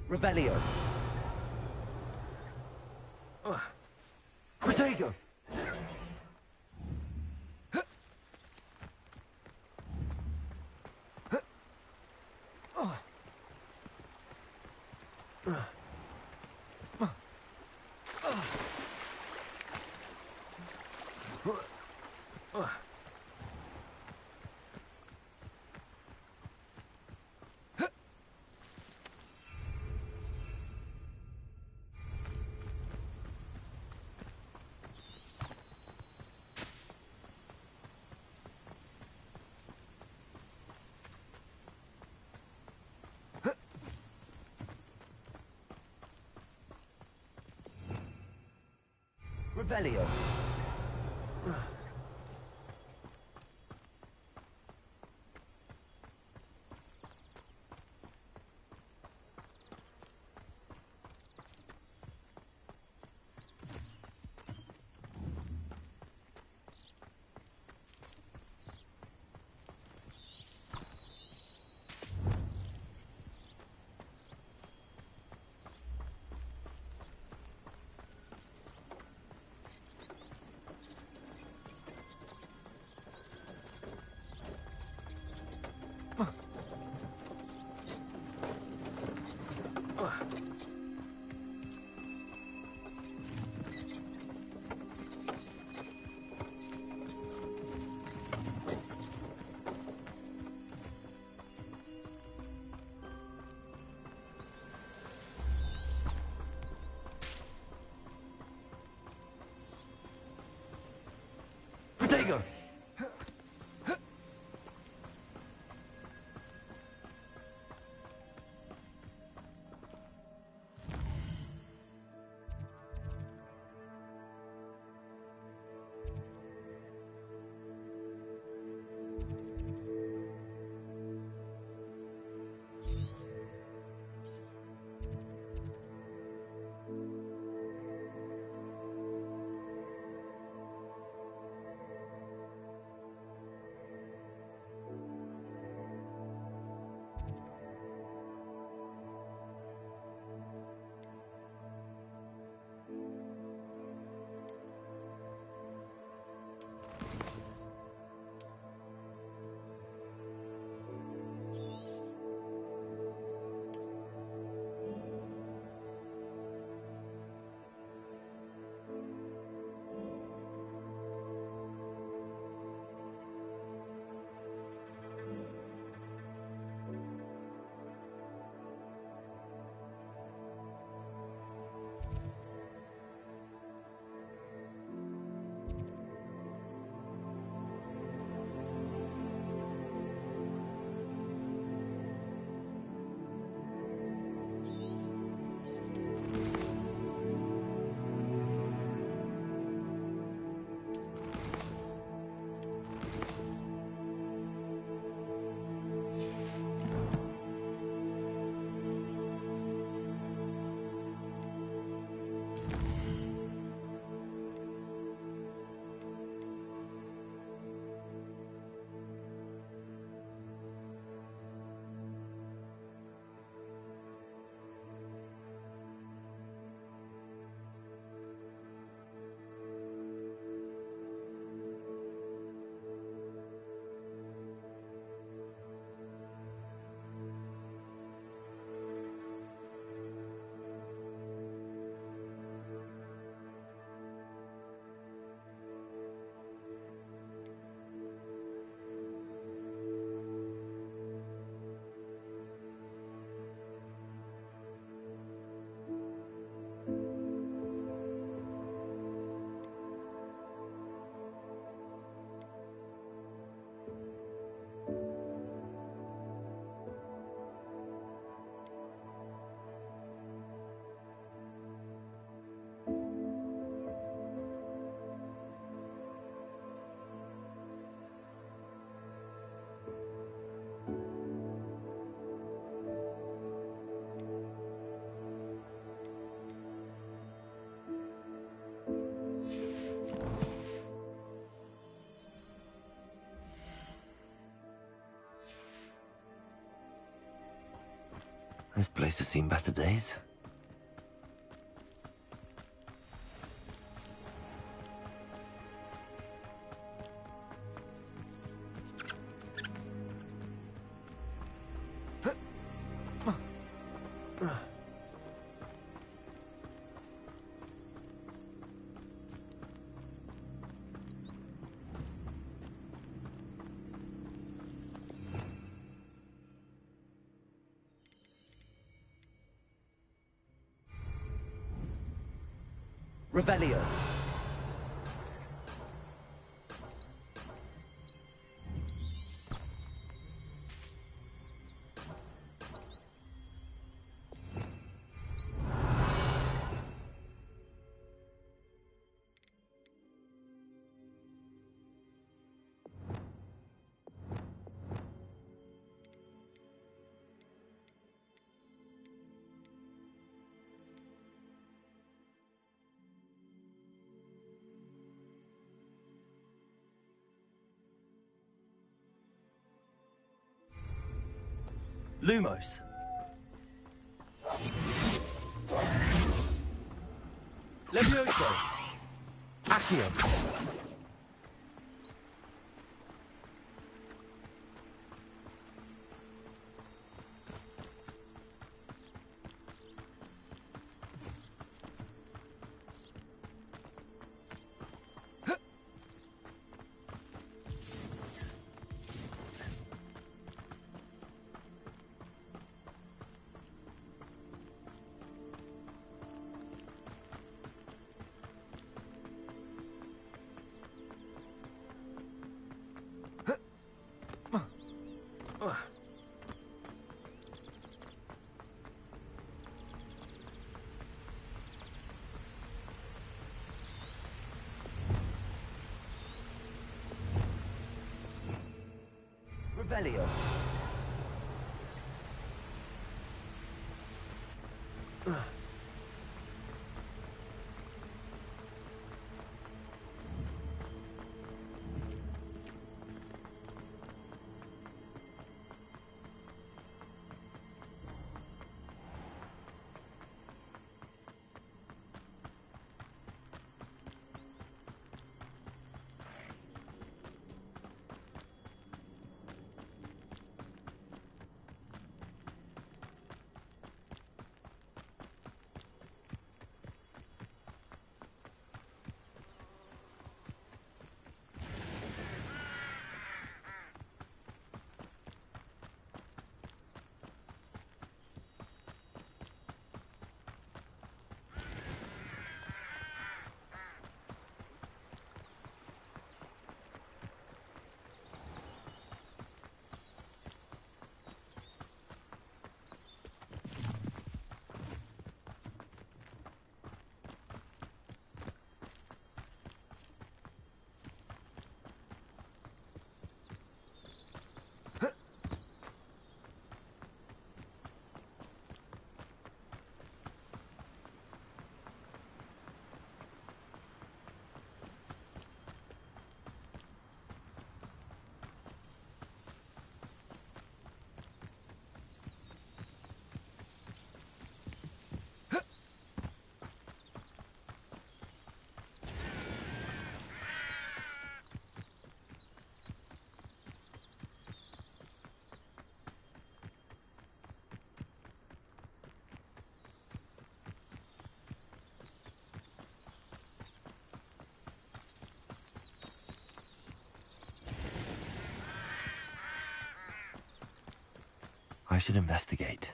Revelio. Protego. Revelio. This place has seen better days. Revelio. Lumos. Levioso. Accio. Revelio. I should investigate.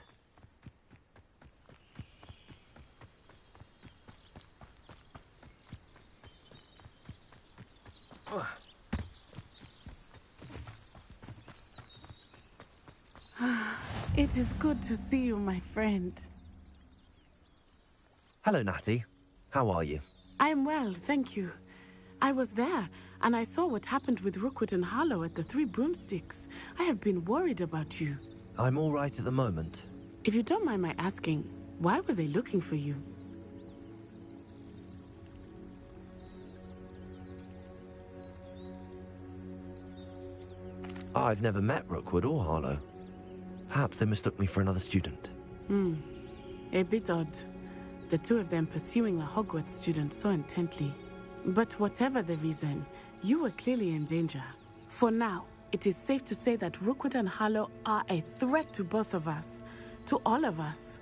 It is good to see you, my friend. Hello, Natty. How are you? I am well, thank you. I was there, and I saw what happened with Rookwood and Harlow at the Three Broomsticks. I have been worried about you. I'm all right at the moment. If you don't mind my asking, why were they looking for you? I've never met Rookwood or Harlow. Perhaps they mistook me for another student. A bit odd. The two of them pursuing a Hogwarts student so intently. But whatever the reason, you were clearly in danger. For now, it is safe to say that Rookwood and Harlow are a threat to both of us. To all of us.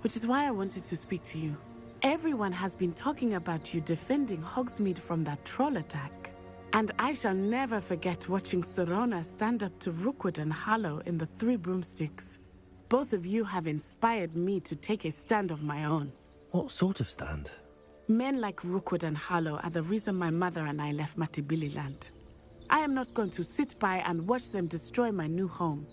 Which is why I wanted to speak to you. Everyone has been talking about you defending Hogsmeade from that troll attack. And I shall never forget watching Serona stand up to Rookwood and Harlow in the Three Broomsticks. Both of you have inspired me to take a stand of my own. What sort of stand? Men like Rookwood and Harlow are the reason my mother and I left Matabeleland. I am not going to sit by and watch them destroy my new home.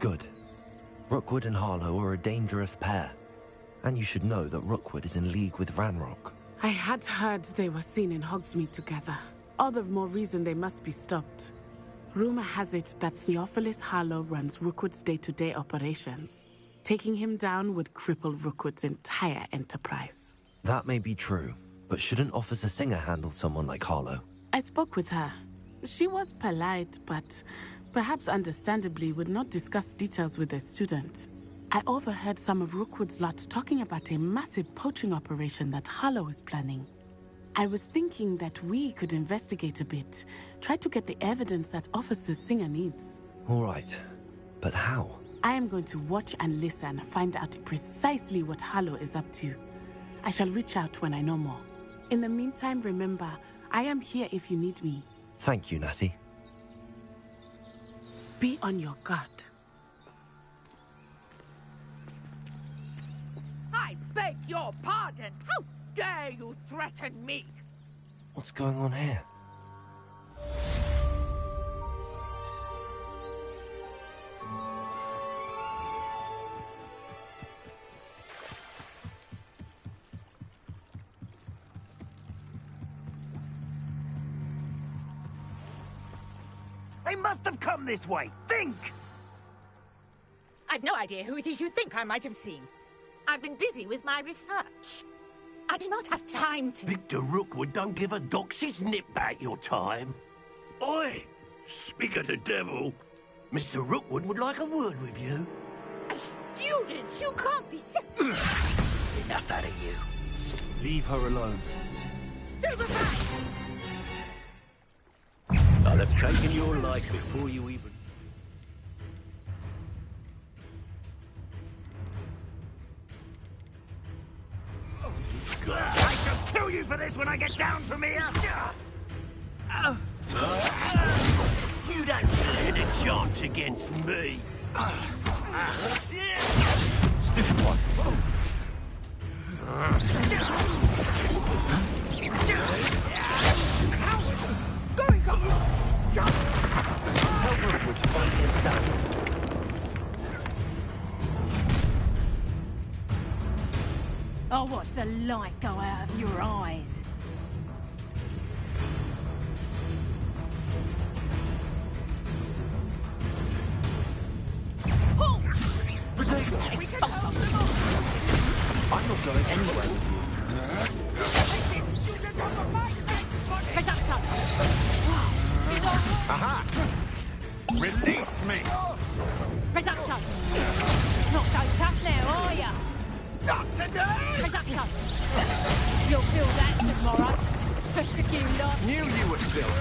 Good. Rookwood and Harlow are a dangerous pair. And you should know that Rookwood is in league with Ranrock. I had heard they were seen in Hogsmeade together. All the more reason they must be stopped. Rumor has it that Theophilus Harlow runs Rookwood's day-to-day operations. Taking him down would cripple Rookwood's entire enterprise. That may be true, but shouldn't Officer Singer handle someone like Harlow? I spoke with her. She was polite, but perhaps understandably would not discuss details with a student. I overheard some of Rookwood's lot talking about a massive poaching operation that Harlow is planning. I was thinking that we could investigate a bit, try to get the evidence that Officer Singer needs. All right, but how? I am going to watch and listen, find out precisely what Harlow is up to. I shall reach out when I know more. In the meantime, remember, I am here if you need me. Thank you, Natty. Be on your guard. I beg your pardon. How dare you threaten me? What's going on here? They must have come this way. Think! I've no idea who it is you think I might have seen. I've been busy with my research. I do not have time to... Victor Rookwood don't give a doxy's nip back your time. Oi! Speak of the devil. Mr. Rookwood would like a word with you. A student? You can't be so... Enough out of you. Leave her alone. Stupefy! I'll have taken your life before you even... I shall kill you for this when I get down from here! You don't stand a chance against me! Stiff one! Tell Rookwood to find himself. I'll watch the light go out of your eyes. Potato! I'm not going anywhere. Aha! Release me! Reduction! Not so tough now, are ya? Not today! Reduction! You'll feel that tomorrow. You lot. Knew you would feel it.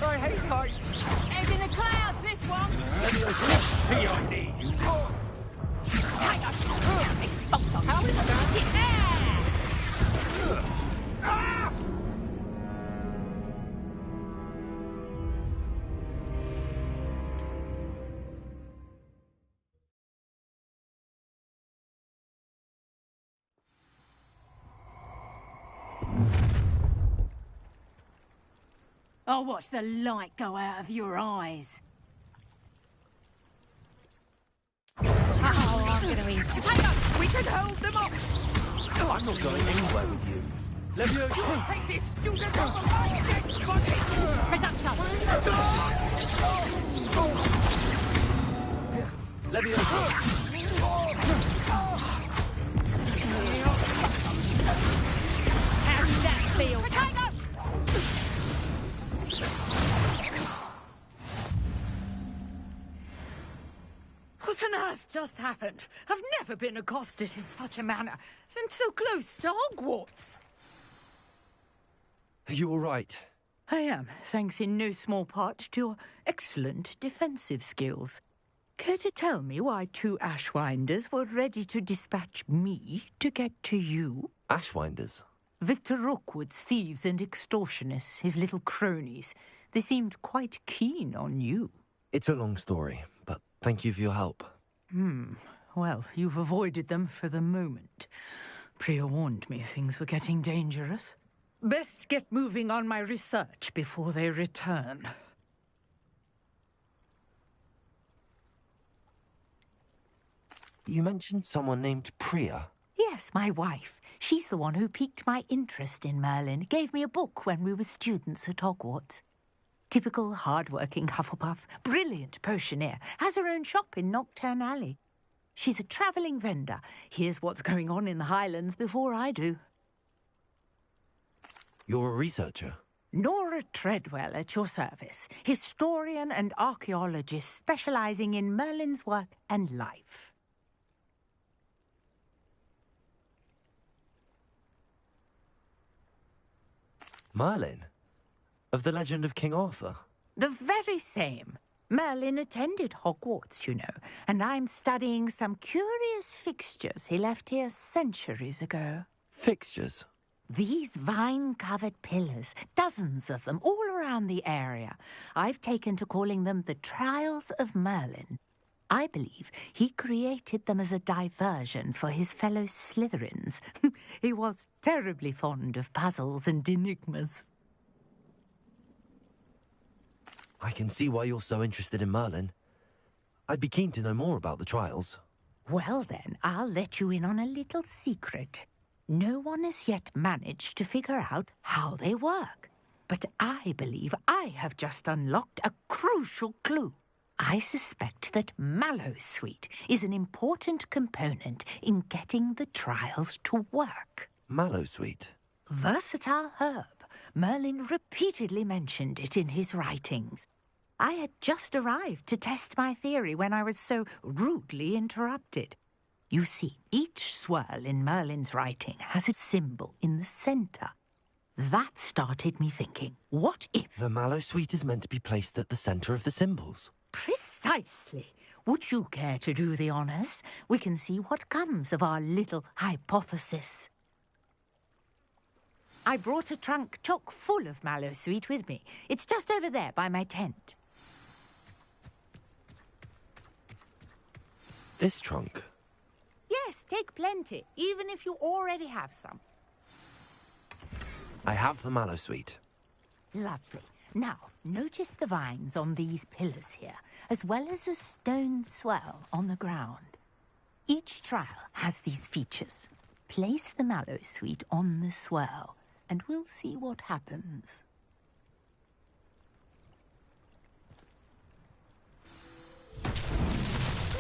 I hate heights. Head in the clouds, this one. To your knees, you... Hang on. Expulsor. How is that? Ah! I'll watch the light go out of your eyes. Oh, I'm gonna eat you. Hang on! We can hold them off! No, I'm not going anywhere with you. Leviosa! Take this student off of my dead body! Reduction! Leviosa! How does that feel? Potato! has just happened? I've never been accosted in such a manner, and so close to Hogwarts. Are you all right? I am, thanks in no small part to your excellent defensive skills. Care to tell me why 2 Ashwinders were ready to dispatch me to get to you? Ashwinders? Victor Rookwood's thieves and extortionists, his little cronies. They seemed quite keen on you. It's a long story, but thank you for your help. Well, you've avoided them for the moment. Priya warned me things were getting dangerous. Best get moving on my research before they return. You mentioned someone named Priya. Yes, my wife. She's the one who piqued my interest in Merlin. Gave me a book when we were students at Hogwarts. Typical hard-working Hufflepuff, brilliant potioneer, has her own shop in Knockturn Alley. She's a travelling vendor. Hears what's going on in the Highlands before I do. You're a researcher? Nora Treadwell at your service, historian and archaeologist specialising in Merlin's work and life. Merlin? Of the legend of King Arthur? The very same. Merlin attended Hogwarts, you know, and I'm studying some curious fixtures he left here centuries ago. Fixtures? These vine-covered pillars, dozens of them, all around the area. I've taken to calling them the Trials of Merlin. I believe he created them as a diversion for his fellow Slytherins. He was terribly fond of puzzles and enigmas. I can see why you're so interested in Merlin. I'd be keen to know more about the trials. Well then, I'll let you in on a little secret. No one has yet managed to figure out how they work. But I believe I have just unlocked a crucial clue. I suspect that Mallowsweet is an important component in getting the trials to work. Mallowsweet? Versatile herb. Merlin repeatedly mentioned it in his writings. I had just arrived to test my theory when I was so rudely interrupted. You see, each swirl in Merlin's writing has a symbol in the centre. That started me thinking, what if... The Mallowsweet is meant to be placed at the centre of the symbols. Precisely. Would you care to do the honours? We can see what comes of our little hypothesis. I brought a trunk chock full of Mallowsweet with me. It's just over there by my tent. This trunk? Yes, take plenty, even if you already have some. I have the Mallowsweet. Lovely. Now, notice the vines on these pillars here, as well as a stone swirl on the ground. Each trial has these features. Place the Mallowsweet on the swirl, and we'll see what happens.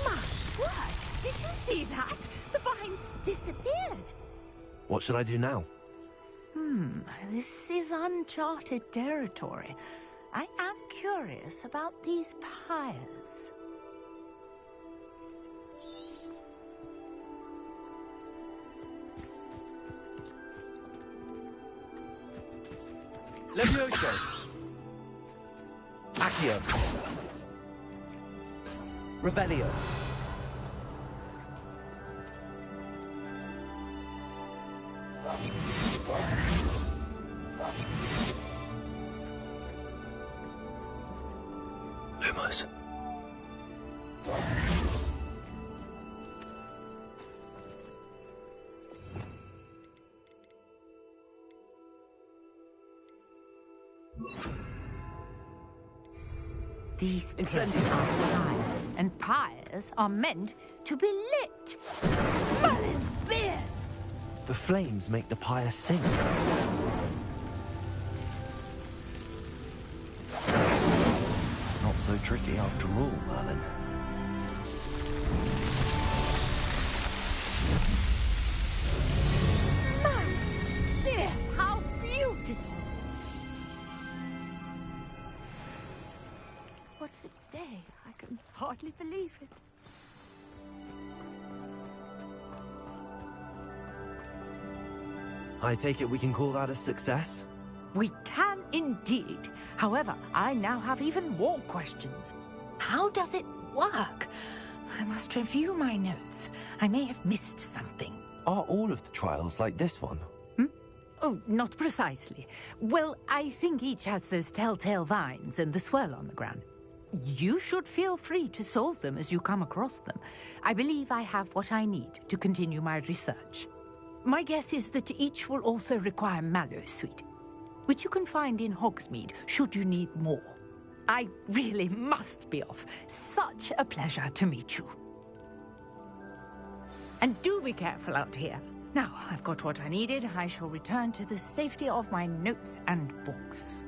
My word! Did you see that? The vines disappeared. What should I do now? This is uncharted territory. I am curious about these pyres. Levioso. Accio. Revelio. Lumos. These pillars are pyres, and pyres are meant to be lit. Merlin's beard! The flames make the pyre sing. Not so tricky after all, Merlin. Merlin's beard! How beautiful! What a day! I can hardly believe it. I take it we can call that a success? We can indeed. However, I now have even more questions. How does it work? I must review my notes. I may have missed something. Are all of the trials like this one? Oh, not precisely. Well, I think each has those telltale vines and the swirl on the ground. You should feel free to solve them as you come across them. I believe I have what I need to continue my research. My guess is that each will also require mallow sweet, which you can find in Hogsmeade should you need more. I really must be off. Such a pleasure to meet you. And do be careful out here. Now, I've got what I needed. I shall return to the safety of my notes and books.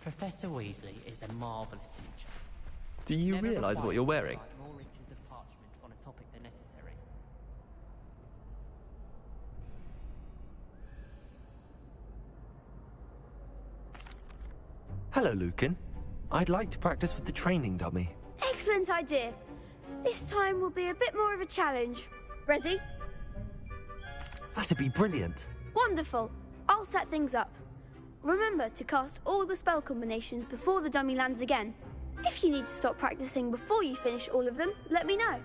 Professor Weasley is a marvellous teacher. Do you Never realise what you're required wearing? to write more inches of parchment on a topic than necessary. Hello, Lucan. I'd like to practice with the training dummy. Excellent idea. This time will be a bit more of a challenge. Ready? That'd be brilliant. Wonderful. I'll set things up. Remember to cast all the spell combinations before the dummy lands again. If you need to stop practicing before you finish all of them, let me know.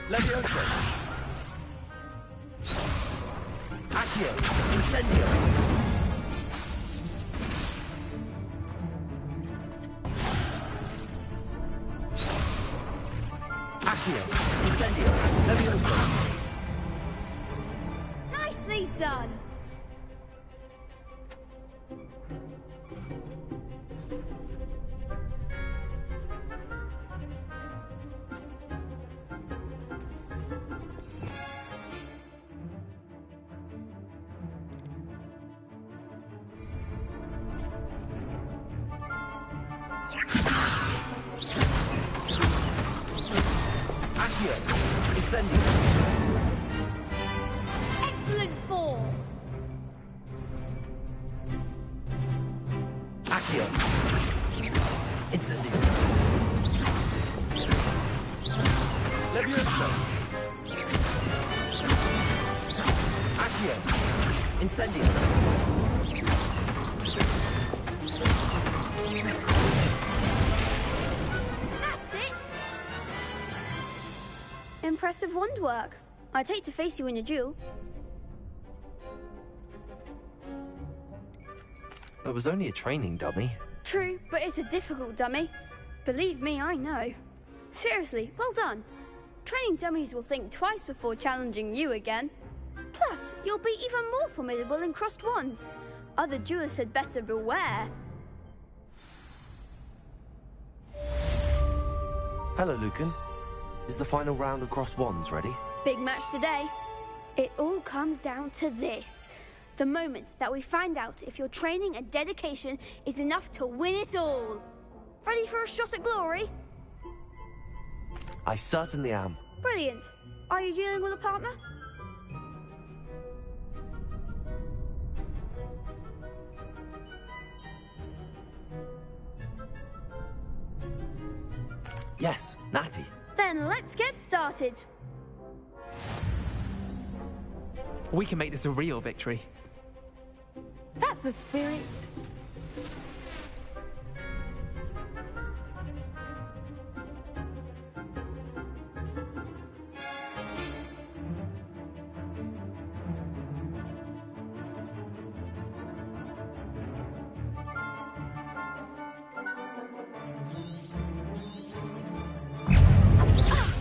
Leviosa! Accio! Incendio! Accio! Incendio! Leviosa! Nicely done! Incendio! Excellent form! Accio! Incendio! Leviosa! Accio! Incendio! That's it! Impressive wand work. I'd hate to face you in a duel. It was only a training dummy. True, but it's a difficult dummy. Believe me, I know. Seriously, well done. Training dummies will think twice before challenging you again. Plus, you'll be even more formidable in crossed wands. Other duelists had better beware. Hello, Lucan. Is the final round of cross wands ready? Big match today. It all comes down to this. The moment that we find out if your training and dedication is enough to win it all. Ready for a shot at glory? I certainly am. Brilliant. Are you dealing with a partner? Yes, Natty. Then let's get started. We can make this a real victory. That's the spirit.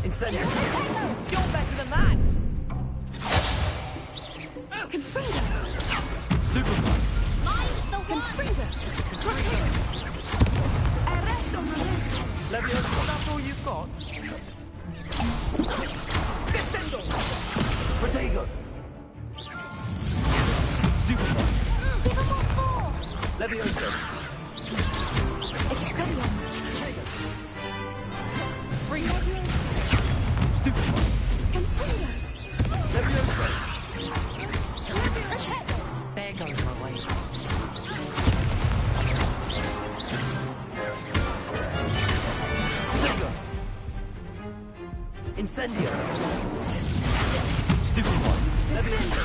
Incendio! You're better than that! Super! Mine's the one! Leviosa, that's all you've got? Descendo! Protego! Super! Give him what for! Leviosa! Free! Super! Leviosa! There goes my way. Incendio! Stupid one! Leviosa!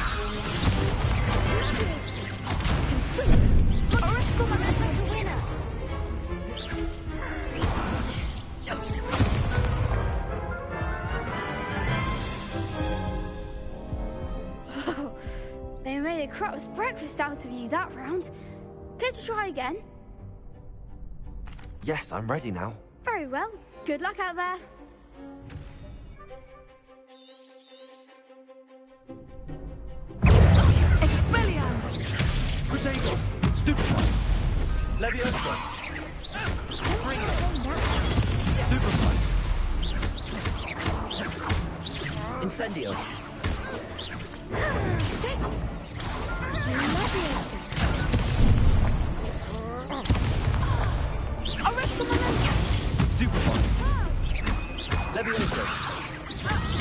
They made a crap's breakfast out of you that round. Care to try again? Yes, I'm ready now. Very well. Good luck out there. Protego! Stupid one! Leviosa! Bring it! Super one! Incendio! Stupid one! Leviosa!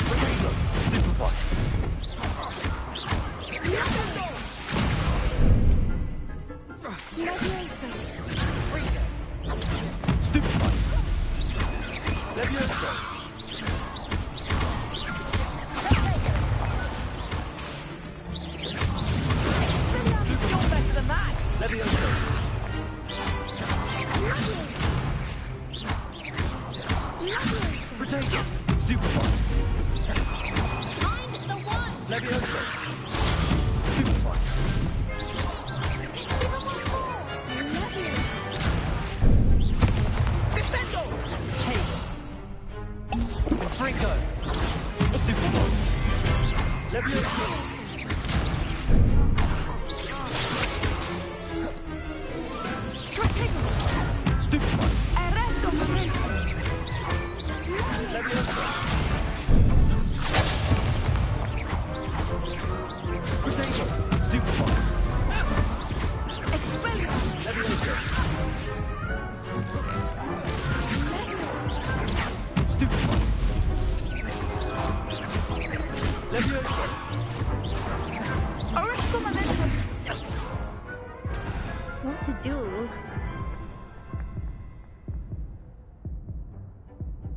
Protego! Stupid one! Stupid one! Leviosa! You're better than that! Leviosa! Protego! Stupid one! Mine's the one! Leviosa! Stupid one! Defendo! Take! Franco! Stupid one! Leviosa! Stupid one! Leviosa! Protego! Stupid one! Leviosa! Stupid one! Leviosa! What a duel.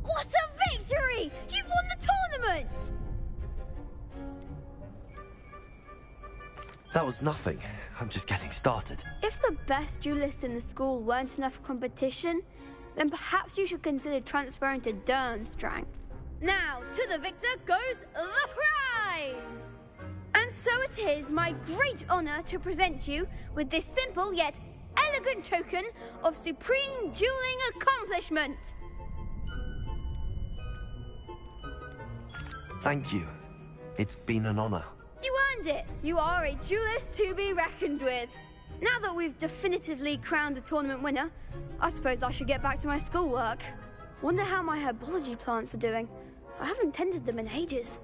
What a victory! You've won the tournament! That was nothing. I'm just getting started. If the best duelists in the school weren't enough for competition, then perhaps you should consider transferring to Durmstrang. Now, to the victor goes the prize! And so it is my great honour to present you with this simple yet elegant token of supreme dueling accomplishment. Thank you. It's been an honor. You earned it. You are a duelist to be reckoned with. Now that we've definitively crowned the tournament winner, I suppose I should get back to my schoolwork. Wonder how my herbology plants are doing. I haven't tended them in ages.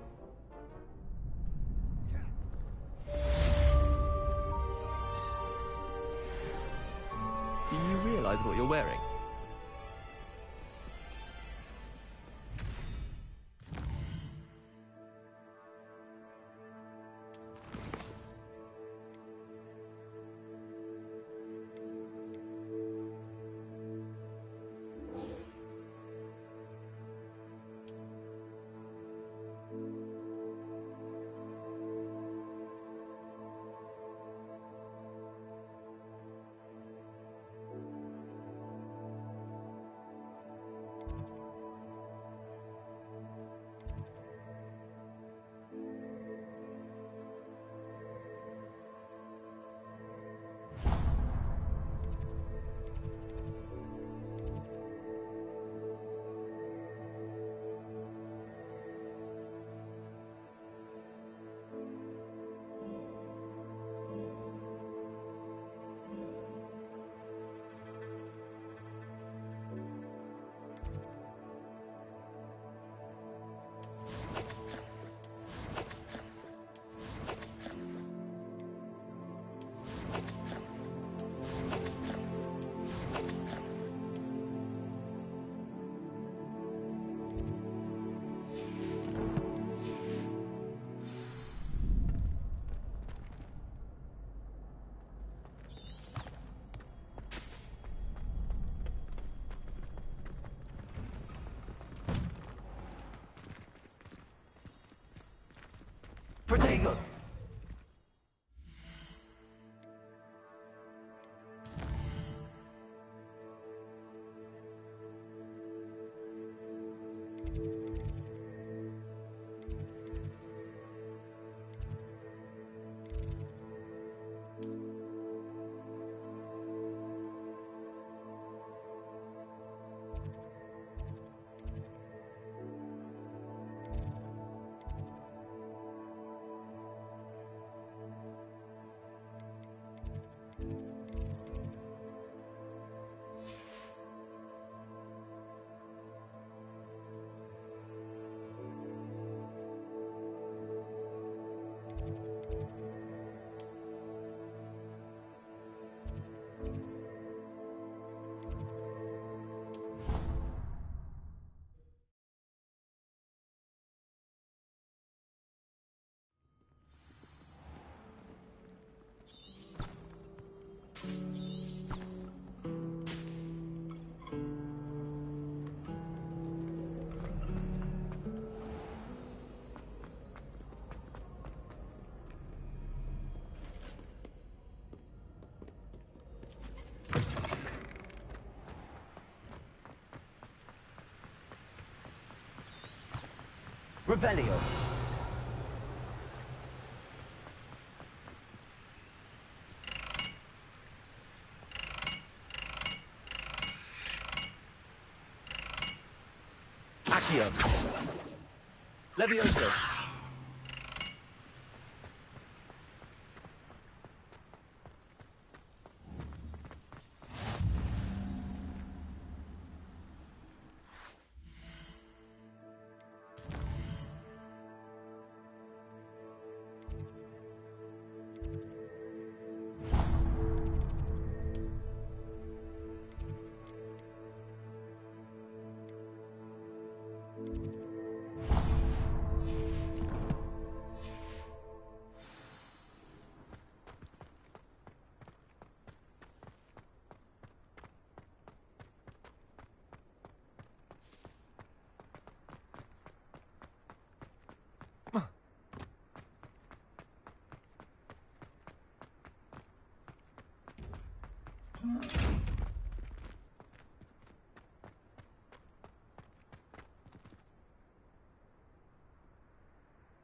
Do you realise what you're wearing? Protego! Revelio. Accio. Levioso.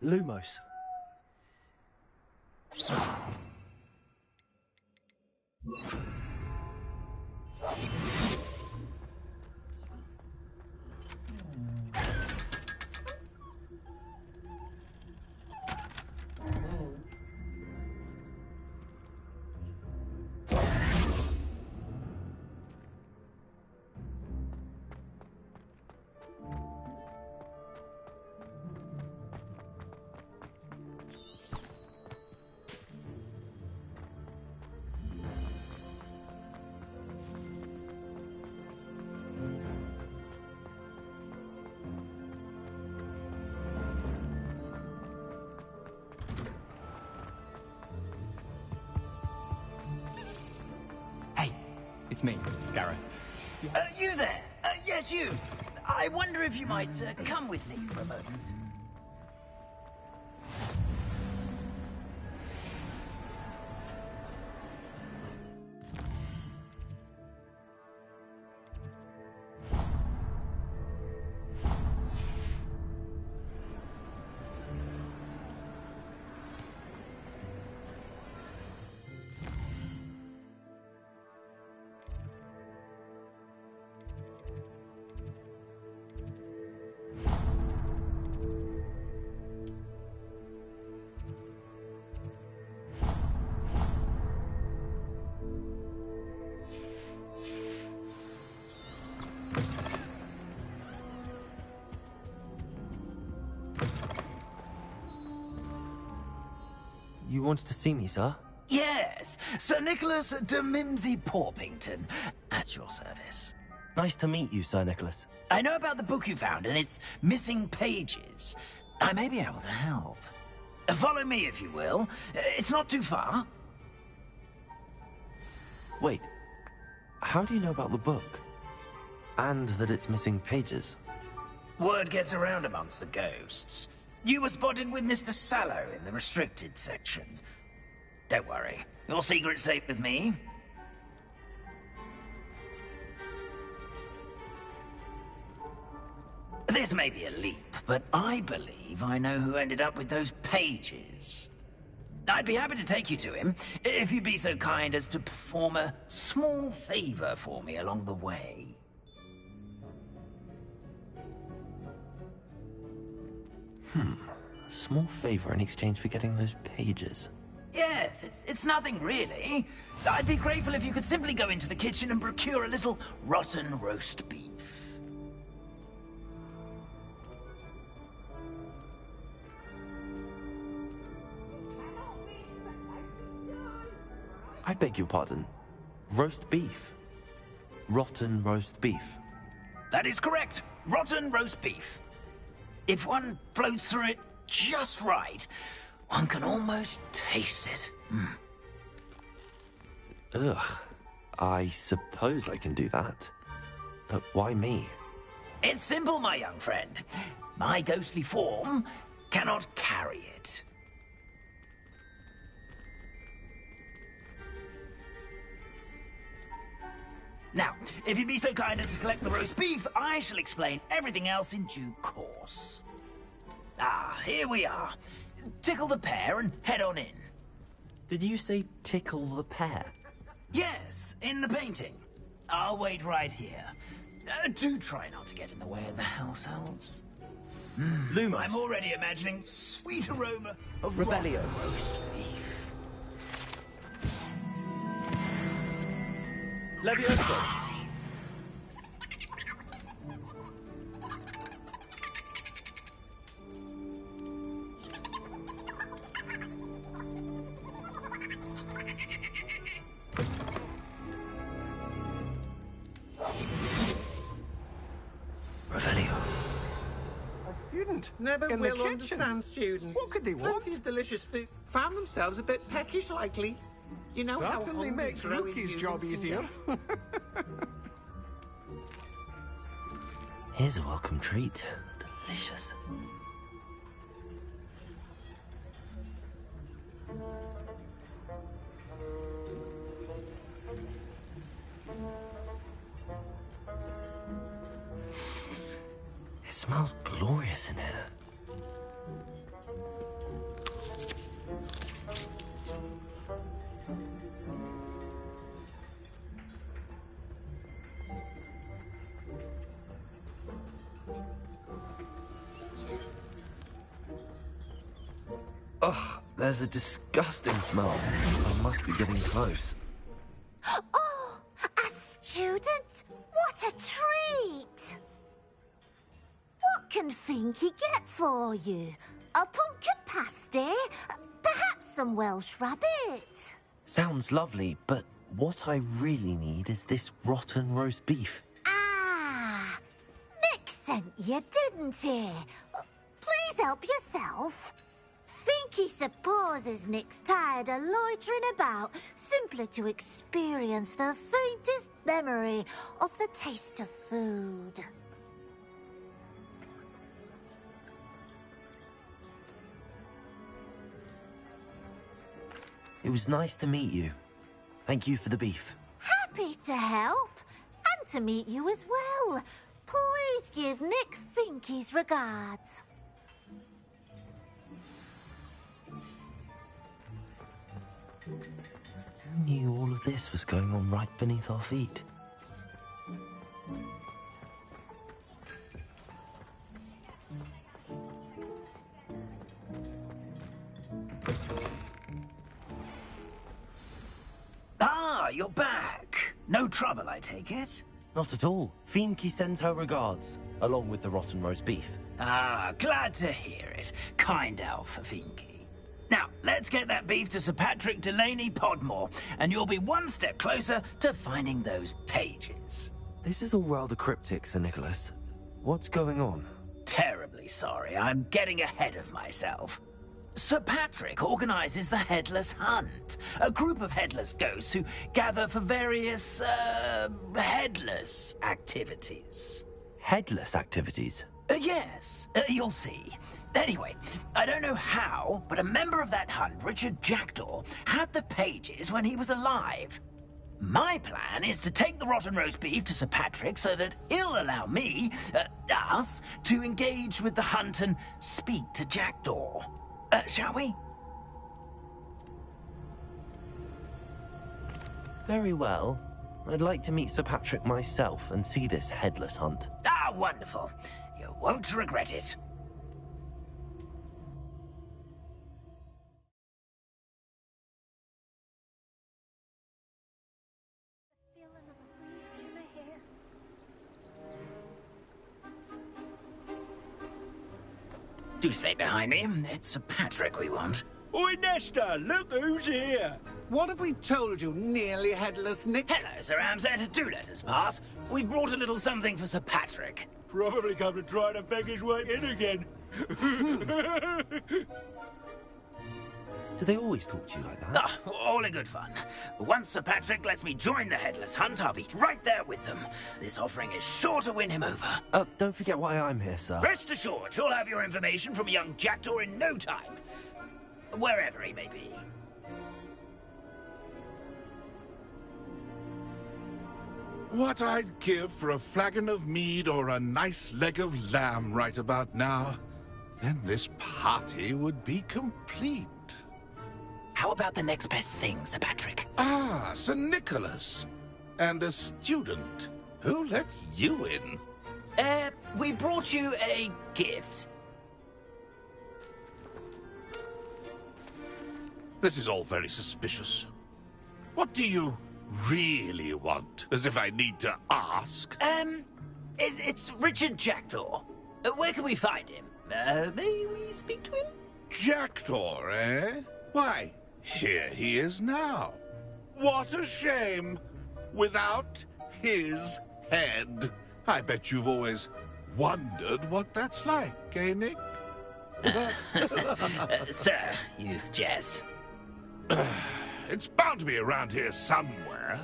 Lumos. It's me, Gareth. You there? Yes, you. I wonder if you might come with me for a moment. You wanted to see me, sir? Yes, Sir Nicholas de Mimsy Porpington, at your service. Nice to meet you, Sir Nicholas. I know about the book you found and its missing pages. I may be able to help. Follow me, if you will. It's not too far. Wait, how do you know about the book? And that it's missing pages? Word gets around amongst the ghosts. You were spotted with Mr. Sallow in the restricted section. Don't worry, your secret's safe with me. This may be a leap, but I believe I know who ended up with those pages. I'd be happy to take you to him, if you'd be so kind as to perform a small favor for me along the way. A small favor in exchange for getting those pages. Yes, it's nothing really. I'd be grateful if you could simply go into the kitchen and procure a little rotten roast beef. I beg your pardon. Roast beef. Rotten roast beef. That is correct. Rotten roast beef. If one floats through it just right, one can almost taste it. Ugh. I suppose I can do that. But why me? It's simple, my young friend. My ghostly form cannot carry it. Now, if you'd be so kind as to collect the roast beef, I shall explain everything else in due course. Ah, here we are. Tickle the pear and head on in. Did you say tickle the pear? Yes, in the painting. I'll wait right here. Do try not to get in the way of the house elves. Lumos. I'm already imagining sweet aroma of Revelio. rotten roast beef. Levioso. Revelio. Student. Never in will the kitchen. understand students. What could they want? Plenty of delicious food. Found themselves a bit peckish likely. You know how Certainly hungry makes growing Rookie's humans job can easier. get. Here's a welcome treat. Delicious. It smells glorious in here. Ugh, there's a disgusting smell. I must be getting close. Oh, a student? What a treat! What can Finky get for you? A pumpkin pasty? Perhaps some Welsh rabbit? Sounds lovely, but what I really need is this rotten roast beef. Ah, Nick sent you, didn't he? Please help yourself. Finky supposes Nick's tired of loitering about simply to experience the faintest memory of the taste of food. It was nice to meet you. Thank you for the beef. Happy to help, and to meet you as well. Please give Nick Finky's regards. Who knew all of this was going on right beneath our feet? Ah, you're back. No trouble, I take it? Not at all. Fienke sends her regards, along with the rotten roast beef. Ah, glad to hear it. Kind elf, Finky. Now, let's get that beef to Sir Patrick Delaney Podmore, and you'll be one step closer to finding those pages. This is all rather cryptic, Sir Nicholas. What's going on? Terribly sorry, I'm getting ahead of myself. Sir Patrick organizes the Headless Hunt, a group of headless ghosts who gather for various, headless activities. Headless activities? Yes, you'll see. Anyway, I don't know how, but a member of that hunt, Richard Jackdaw, had the pages when he was alive. My plan is to take the rotten roast beef to Sir Patrick so that he'll allow me, us, to engage with the hunt and speak to Jackdaw. Shall we? Very well. I'd like to meet Sir Patrick myself and see this headless hunt. Ah, wonderful. You won't regret it. Do stay behind me. It's Sir Patrick we want. Oi, Nesta, look who's here. What have we told you, nearly headless Nick? Hello, Sir Ramsed. Do let us pass. We've brought a little something for Sir Patrick. Probably come to try to beg his way in again. Do they always talk to you like that? Ah, all in good fun. Once Sir Patrick lets me join the headless hunt, I'll be right there with them. This offering is sure to win him over. Don't forget why I'm here, sir. Rest assured, you'll have your information from young Jackdaw in no time. Wherever he may be. What I'd give for a flagon of mead or a nice leg of lamb right about now. Then this party would be complete. How about the next best thing, Sir Patrick? Ah, Sir Nicholas. And a student. Who let you in? We brought you a gift. This is all very suspicious. What do you really want? As if I need to ask. It's Richard Jackdaw. Where can we find him? May we speak to him? Jackdaw, eh? Why, here he is now. What a shame. Without his head. I bet you've always wondered what that's like, eh, Nick? Sir, you jest. It's bound to be around here somewhere.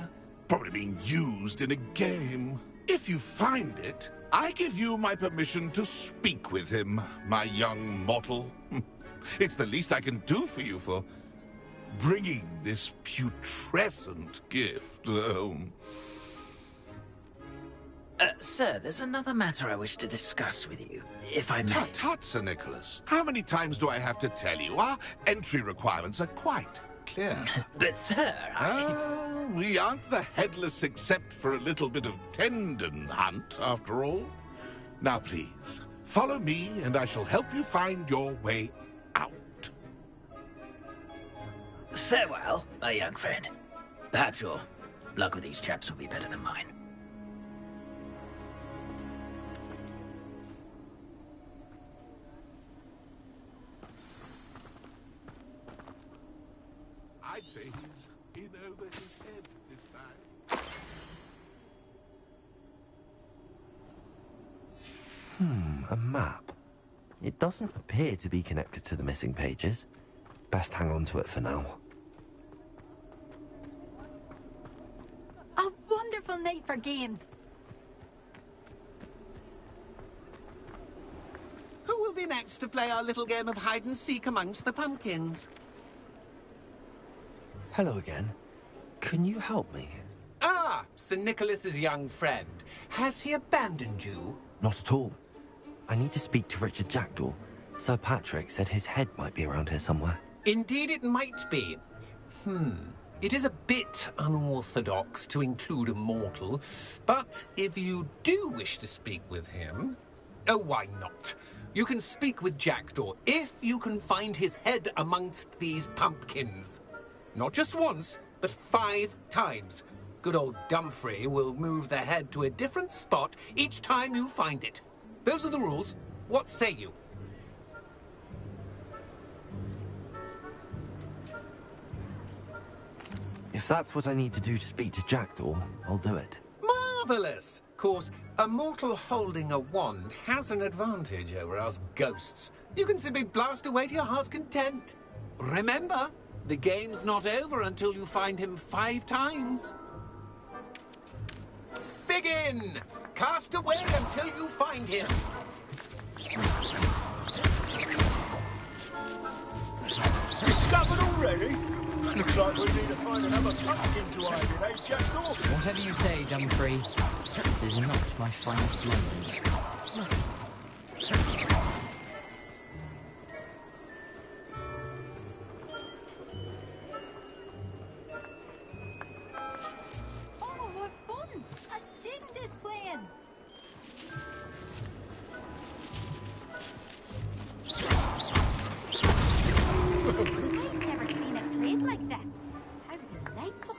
Probably being used in a game. If you find it, I give you my permission to speak with him, my young mortal. It's the least I can do for you for bringing this putrescent gift home. Sir, there's another matter I wish to discuss with you, if I may. Tut, tut, Sir Nicholas. How many times do I have to tell you? Our entry requirements are quite clear. But, sir, we aren't the headless except for a little bit of tendon hunt, after all. Now, please, follow me, and I shall help you find your way out. Farewell, my young friend. Perhaps your luck with these chaps will be better than mine. I'd say he's in over his head this time. A map. It doesn't appear to be connected to the missing pages. Best hang on to it for now. A wonderful night for games. Who will be next to play our little game of hide and seek amongst the pumpkins? Hello again. Can you help me? Ah, Sir Nicholas's young friend. Has he abandoned you? Not at all. I need to speak to Richard Jackdaw. Sir Patrick said his head might be around here somewhere. Indeed it might be. It is a bit unorthodox to include a mortal, but if you do wish to speak with him... Oh, why not? You can speak with Jackdaw if you can find his head amongst these pumpkins. Not just once, but 5 times. Good old Dumfrey will move the head to a different spot each time you find it. Those are the rules. What say you? If that's what I need to do to speak to Jackdaw, I'll do it. Marvellous! Of course, a mortal holding a wand has an advantage over us ghosts. You can simply blast away to your heart's content. Remember, the game's not over until you find him 5 times. Begin! Cast away until you find him. Discovered already? Looks like we need to find another pumpkin to hide in, eh, Jackdaw? Whatever you say, Dumfrey. This is not my finest moment. Oh, what fun! A student is playing! I've never seen it played like this. How delightful.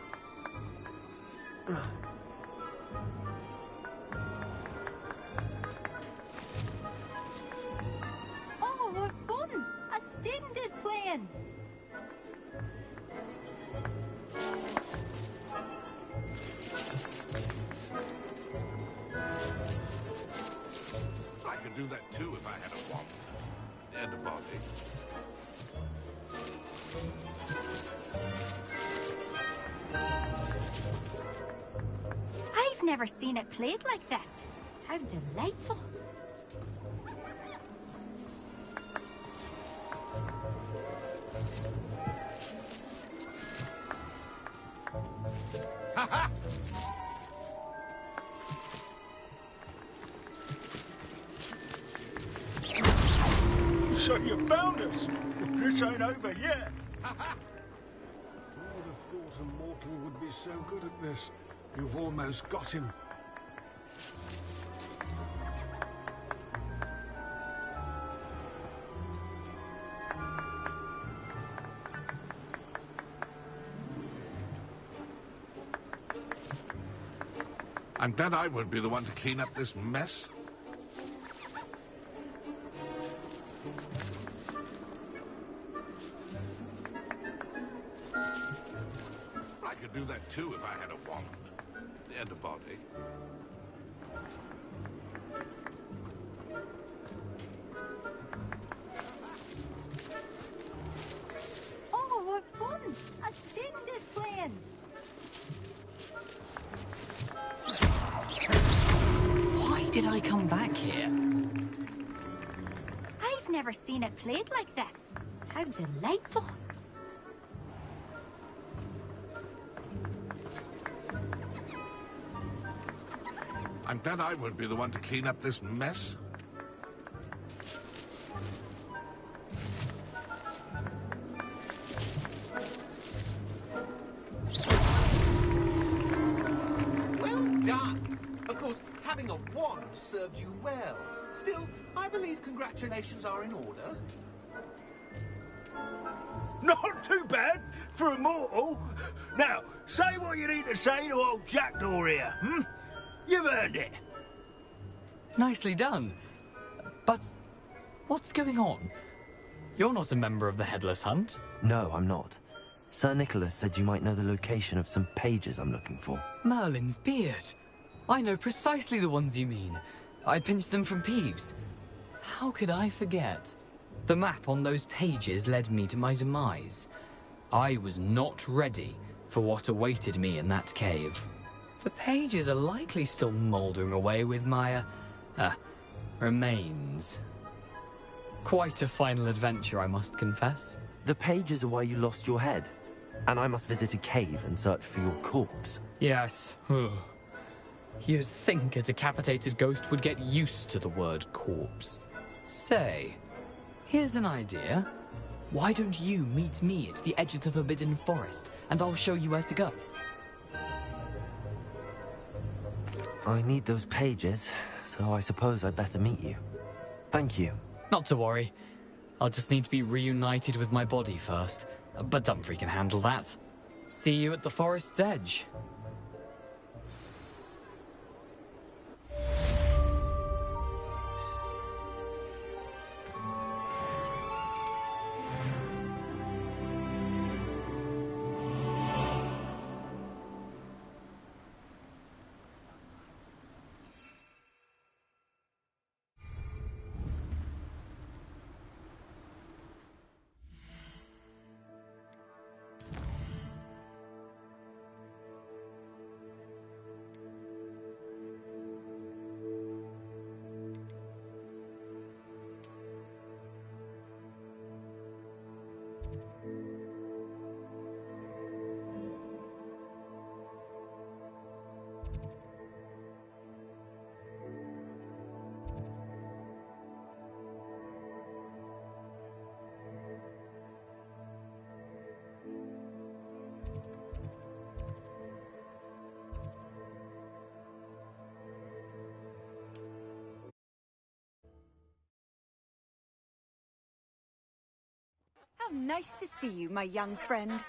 Oh, what fun! A student is playing! I could do that too if I had a wand and a body. I've never seen it played like this. How delightful. So you found us. This ain't over yet. Who would have thought a mortal would be so good at this? You've almost got him. I'm glad I won't be the one to clean up this mess. I could do that too if I had a wand and a body. Oh, what fun! A student is playing! Why did I come back here? I've never seen it played like this. How delightful. I'm glad I won't be the one to clean up this mess. Well done! Of course, having a wand served you well. Still, I believe congratulations are in order. Not too bad for a mortal. Now, say what you need to say to old Jackdaw here, hmm? You've earned it. Nicely done. But what's going on? You're not a member of the Headless Hunt. No, I'm not. Sir Nicholas said you might know the location of some pages I'm looking for. Merlin's beard. I know precisely the ones you mean. I pinched them from Peeves. How could I forget? The map on those pages led me to my demise. I was not ready for what awaited me in that cave. The pages are likely still mouldering away with my, remains. Quite a final adventure, I must confess. The pages are where you lost your head, and I must visit a cave and search for your corpse. Yes. You'd think a decapitated ghost would get used to the word corpse. Say, here's an idea. Why don't you meet me at the edge of the Forbidden Forest, and I'll show you where to go? I need those pages, so I suppose I'd better meet you. Thank you. Not to worry. I'll just need to be reunited with my body first. But Dumfrey can handle that. See you at the forest's edge. How nice to see you, my young friend.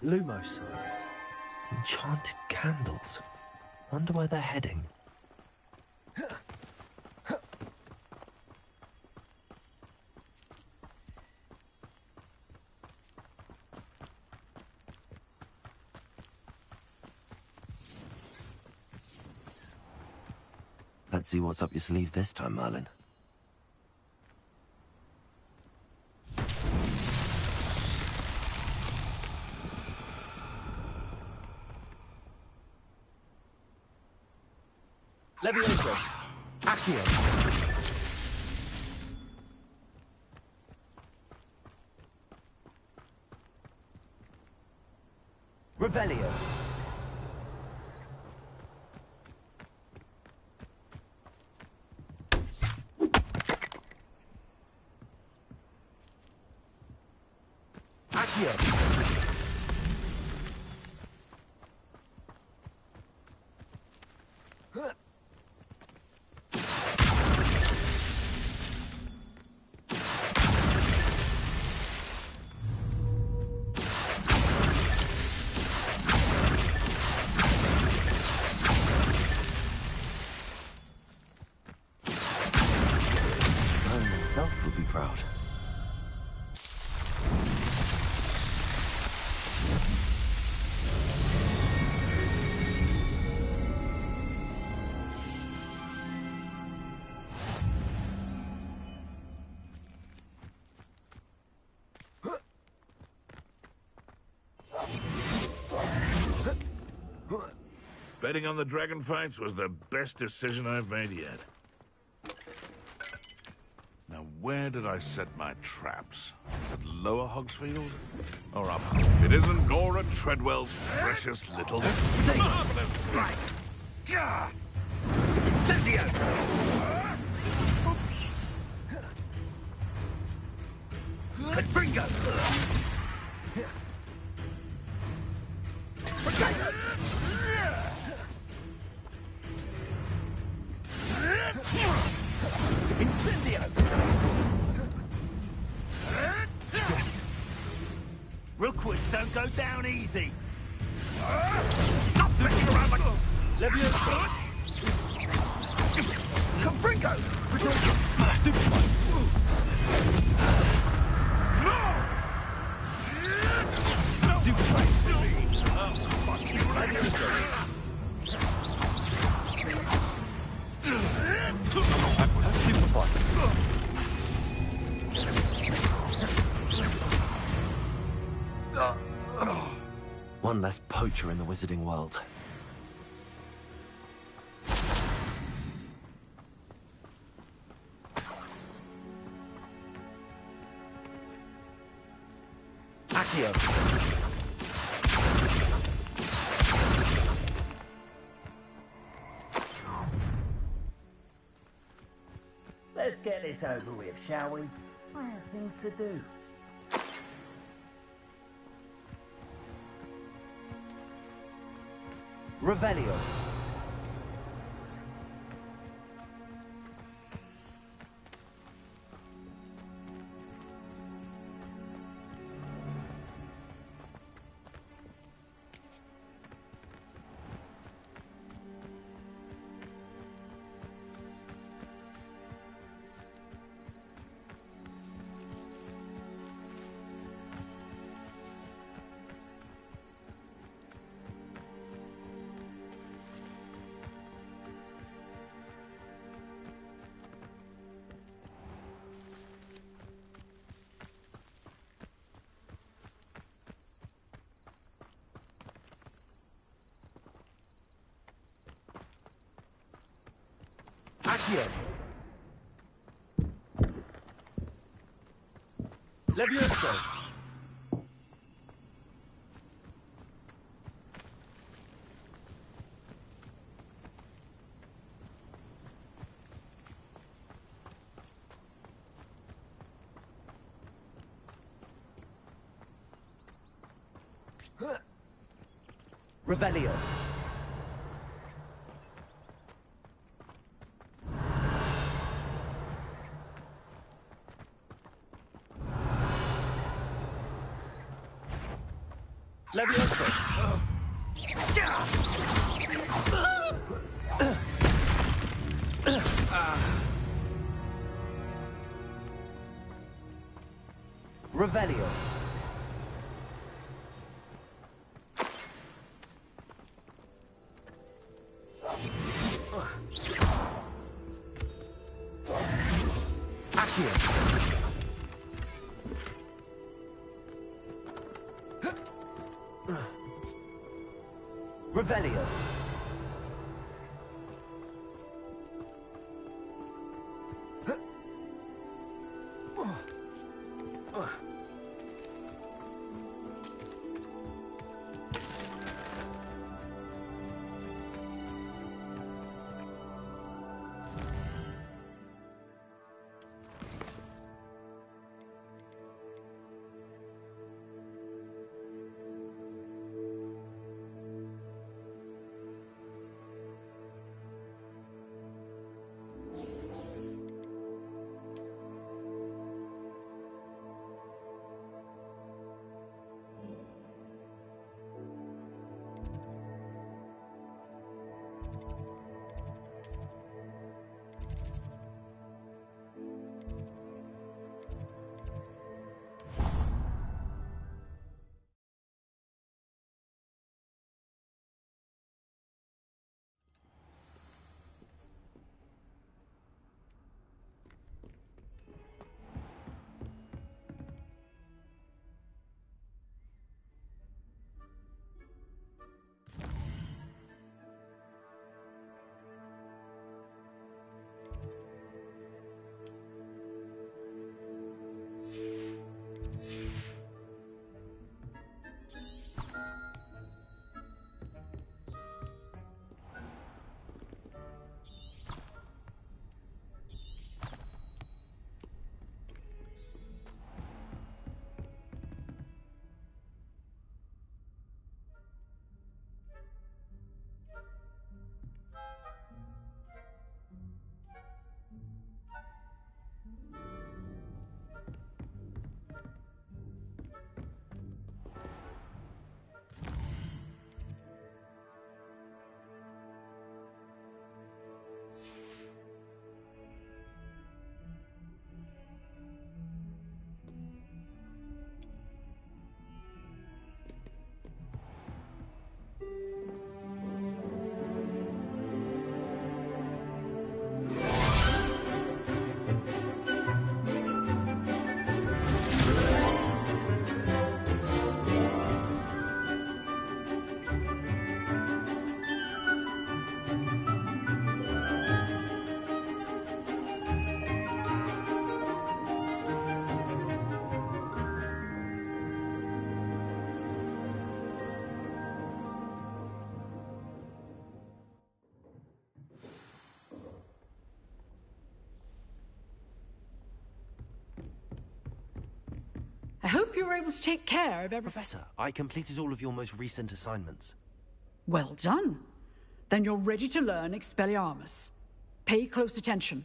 Lumos. Enchanted candles. Wonder where they're heading. Let's see what's up your sleeve this time, Merlin. Levioso. Accio. Revelio. Accio. Myself would be proud. Betting on the dragon fights was the best decision I've made yet. Now, where did I set my traps? Is it Lower Hogsfield? Or up? It isn't Nora Treadwell's precious little marvelous strike! Gah! Incendio! Oops! Confringo! don't go down easy. Stop messing around like... Leviosa. Confringo! Protection! Stupid one! No! Stupid one! Oh, fuck you, Leviosa! Stupid one! One less poacher in the wizarding world. Accio. Let's get this over with, shall we? I have things to do. Revelio. Accio. Leviosa. Revelio. Leviosa. Revelio. Accio. Revelio. I hope you were able to take care of everything. Professor, I completed all of your most recent assignments. Well done. Then you're ready to learn Expelliarmus. Pay close attention.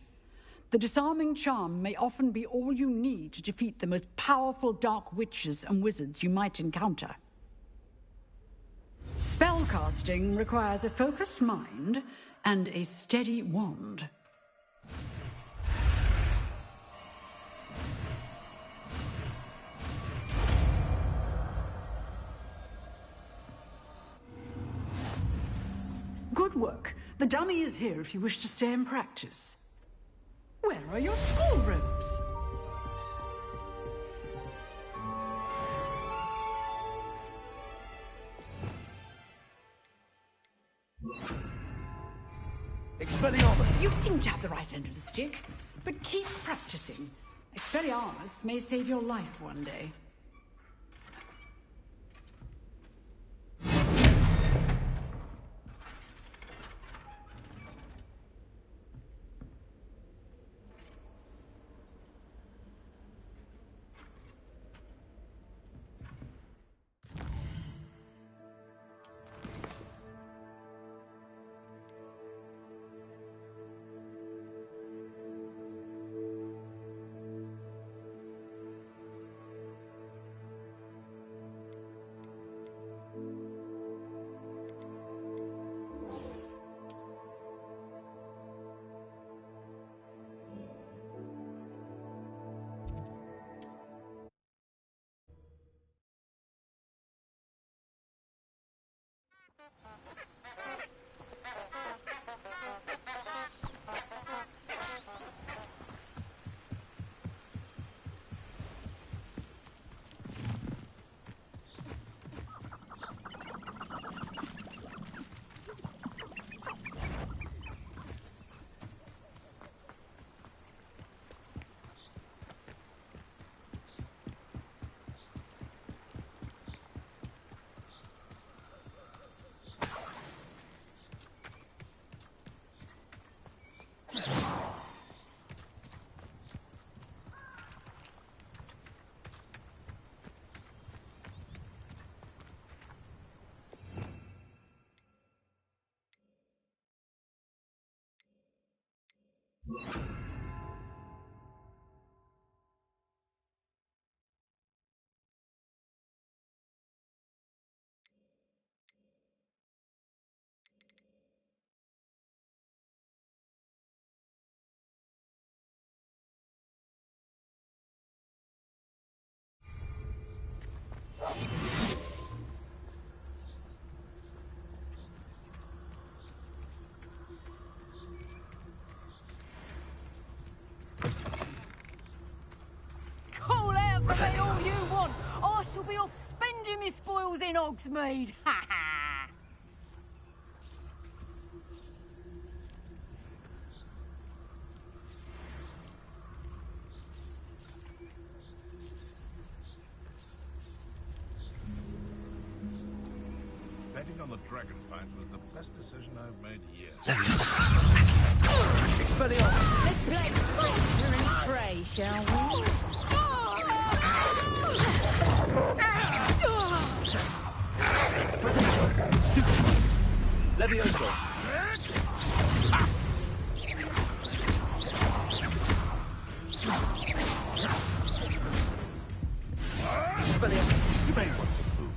The disarming charm may often be all you need to defeat the most powerful dark witches and wizards you might encounter. Spellcasting requires a focused mind and a steady wand. Good work. The dummy is here if you wish to stay and practice. Where are your school robes? Expelliarmus! You seem to have the right end of the stick, but keep practicing. Expelliarmus may save your life one day. Say all you want. I shall be off spending my spoils in Hogsmeade. Ha ha! Betting on the dragon fight was the best decision I've made yet. Expelliarmus! Let's play Sponsor and Prey, shall we? Levioso! You may want to move.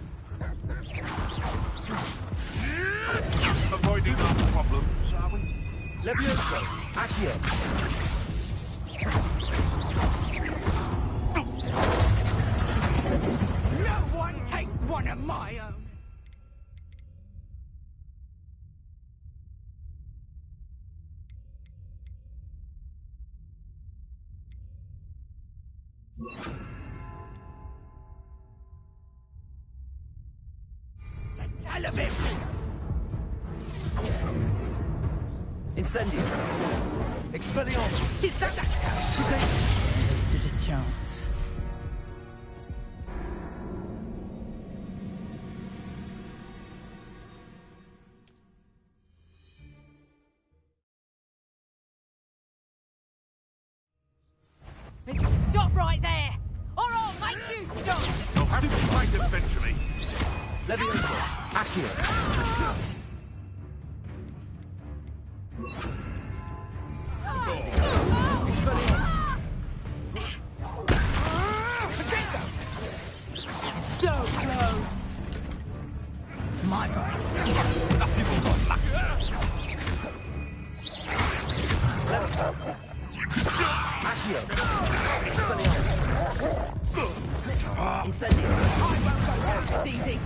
Avoiding our problems, are we? Levioso! Accio! No one takes one of my own. The television! Incendio! Expelliarmus! Is that Stood a chance. Stop right there! Or I'll make you stop! You'll have to fight eventually. Levioso. Accio. Expelliarmus. So close! My boy. Accio. Expelliarmus. Incendio. I won't go down this easy!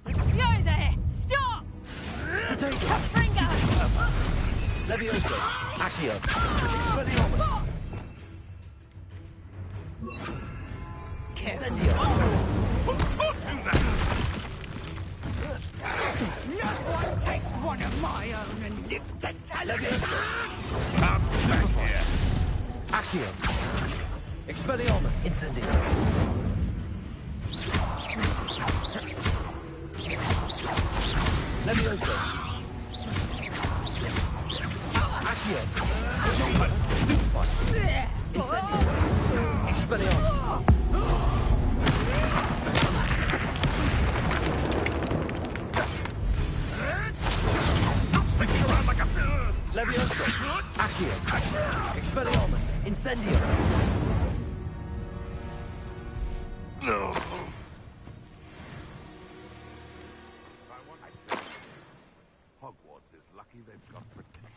You there! Stop! Finger! Levioso. Accio. Expelliarmus. Incendio. Who taught you that? No one takes one of my own and lives to tell it! Levioso. Come back here. Accio. Expelliarmus. Incendio. Levioso. Accio. Stupefy. Incendio. Expelliarmus. Don't stick around like a... Levioso. Accio. Expelliarmus. Incendio. No. Hogwarts is lucky they've got protection.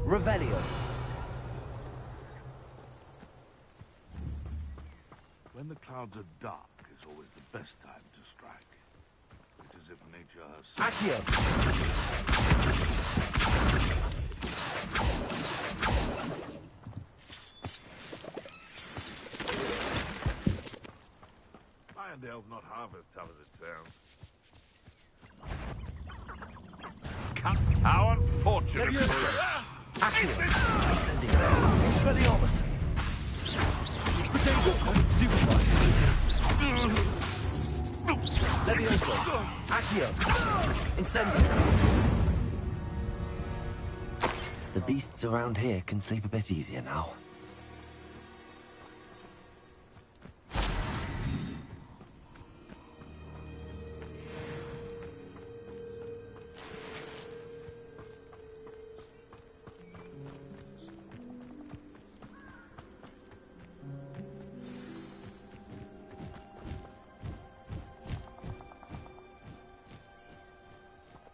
Revelio. When the clouds are dark is always the best time to strike. It's as if nature herself... Accio. Irondale's not half as tough as it sounds. How unfortunate! Levioso. Accio. Incendio. Expelliarmus. Potato. Stupefy. Levioso. Accio. Incendio. The beasts around here can sleep a bit easier now.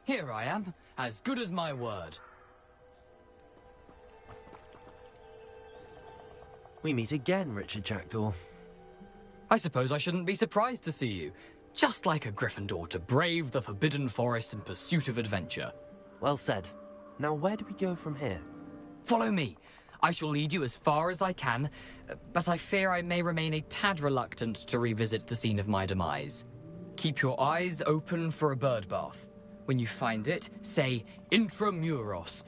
Here I am, as good as my word. We meet again, Richard Jackdaw. I suppose I shouldn't be surprised to see you. Just like a Gryffindor to brave the Forbidden Forest in pursuit of adventure. Well said. Now where do we go from here? Follow me. I shall lead you as far as I can, but I fear I may remain a tad reluctant to revisit the scene of my demise. Keep your eyes open for a bird bath. When you find it, say intramuros.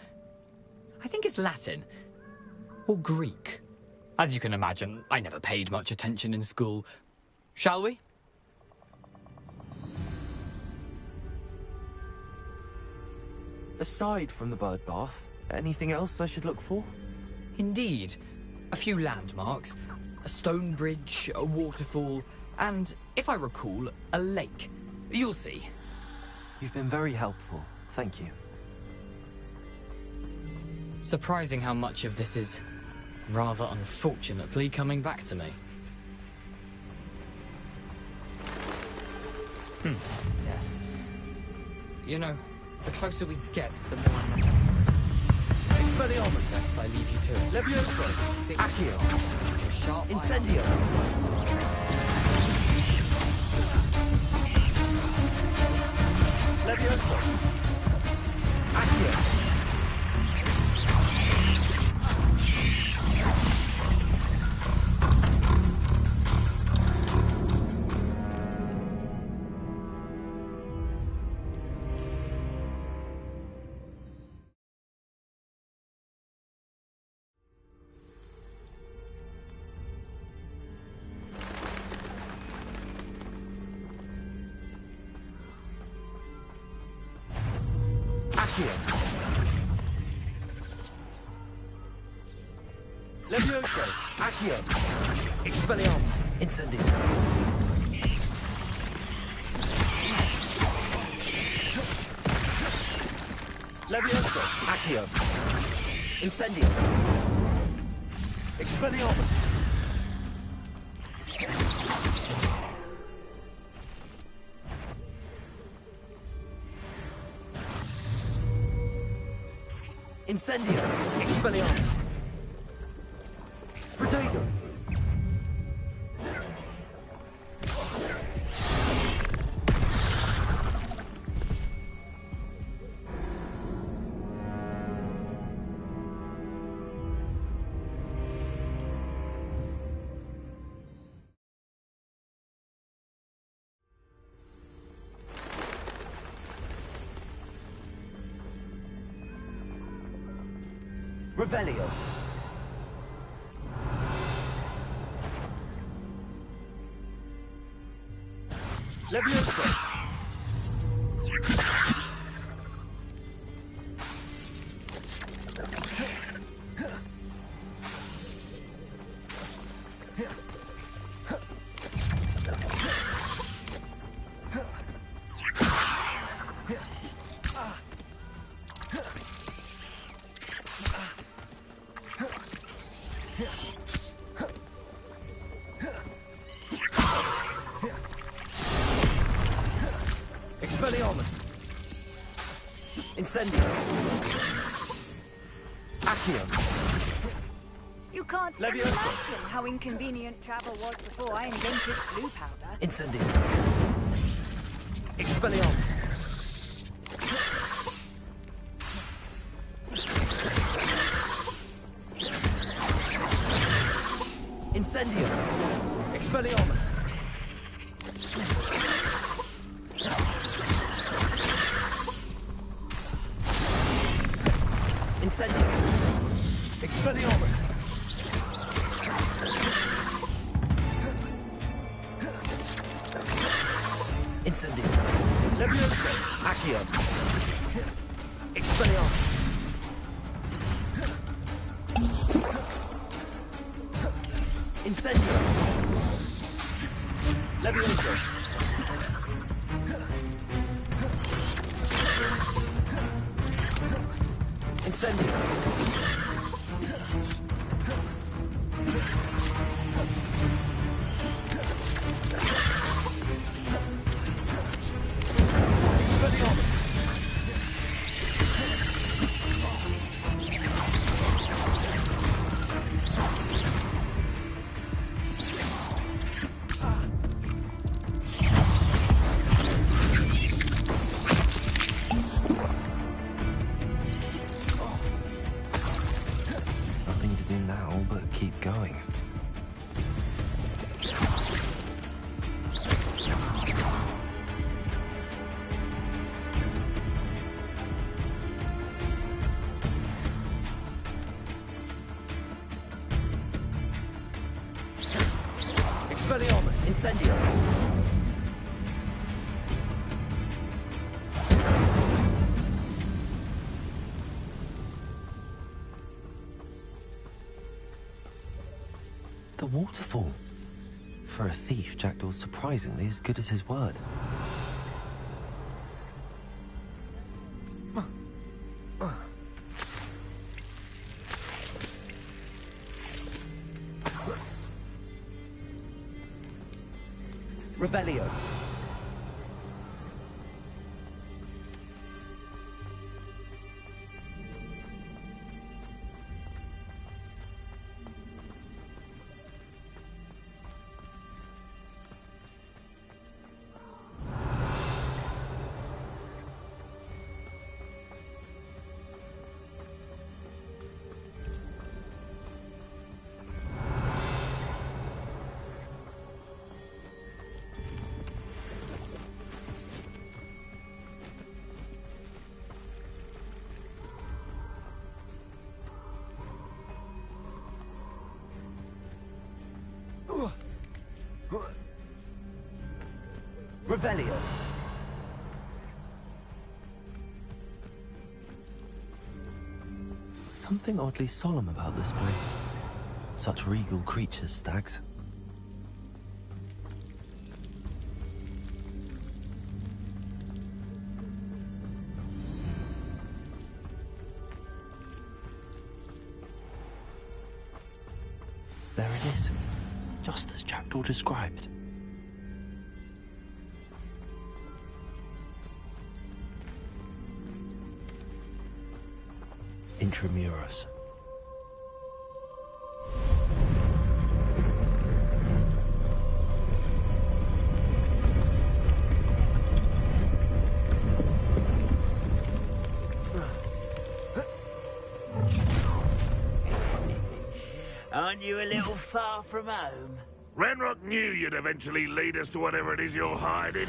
I think it's Latin. Or Greek. As you can imagine, I never paid much attention in school. Shall we? Aside from the bird bath, anything else I should look for? Indeed. A few landmarks. A stone bridge, a waterfall, and, if I recall, a lake. You'll see. You've been very helpful. Thank you. Surprising how much of this is, rather unfortunately, coming back to me. Yes. You know, the closer we get, the more I'm... Expelliarmus. Best I leave you to it. Levioso. Accio. Sharp Incendio. Levioso. Accio. Accio. Levioso. Accio. Expelliarmus. Incendio. Levioso. Accio. Incendio. Expelliarmus. Incendio. Expelliarmus. Protego. Revelio. Levioso. Expelliarmus. Incendio. Accio. You can't Levioso. imagine how inconvenient travel was before I invented blue powder. Incendio. Expelliarmus. Incendio. Expelliarmus. Incendio. Expelliarmus. Incendio. Levioso. Accio. Expelliarmus. Incendio. Levioso. Incendio. Expelliarmus. Nothing to do now but keep going. Expelliarmus. Incendio. The waterfall. For a thief, Jackdaw's surprisingly as good as his word. Revelio. Revelio. Something oddly solemn about this place. Such regal creatures, stags. There it is, just as Jackdaw described. Intramuros. Aren't you a little far from home? Ranrock knew you'd eventually lead us to whatever it is you're hiding.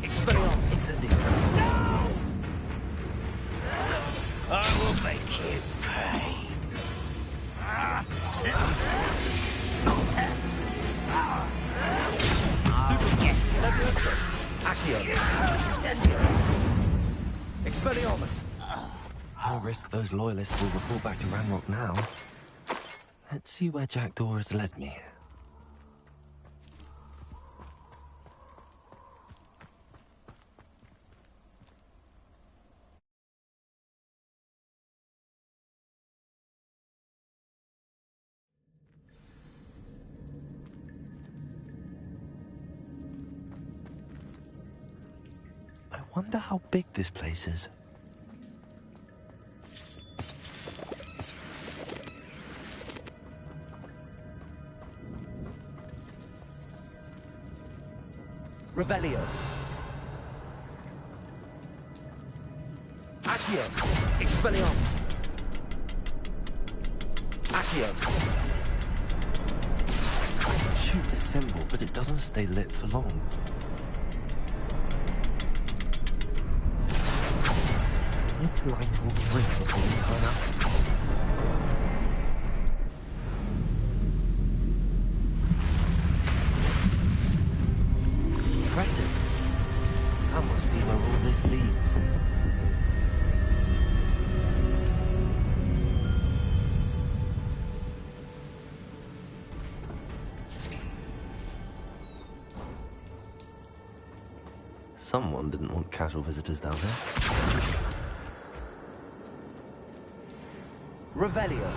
Expelliarmus, Incendio. I will make you pay. Levioso, Accio, Incendio. Expelliarmus. No risk those loyalists will report back to Ranrock now. Let's see where Jackdaw has led me. I wonder how big this place is. Revelio. Accio. Expelliarmus. Accio. I can shoot the symbol, but it doesn't stay lit for long. I need to light all three before we turn up. Impressive. That must be where all this leads. Someone didn't want casual visitors down there. Revelio.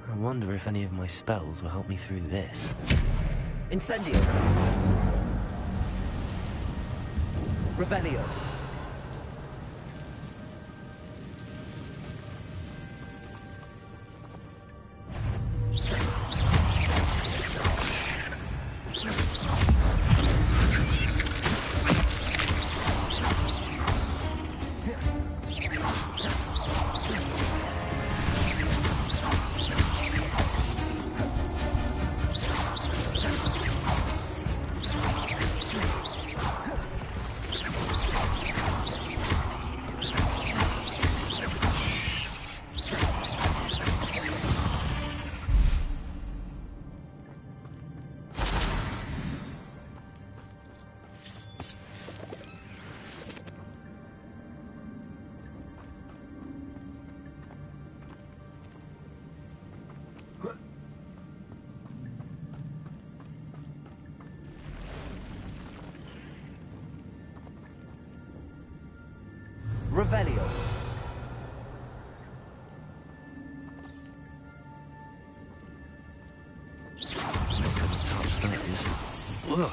I wonder if any of my spells will help me through this. Incendio. Revelio. Revelio. Couldn't touch those. Ugh.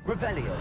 Revelio.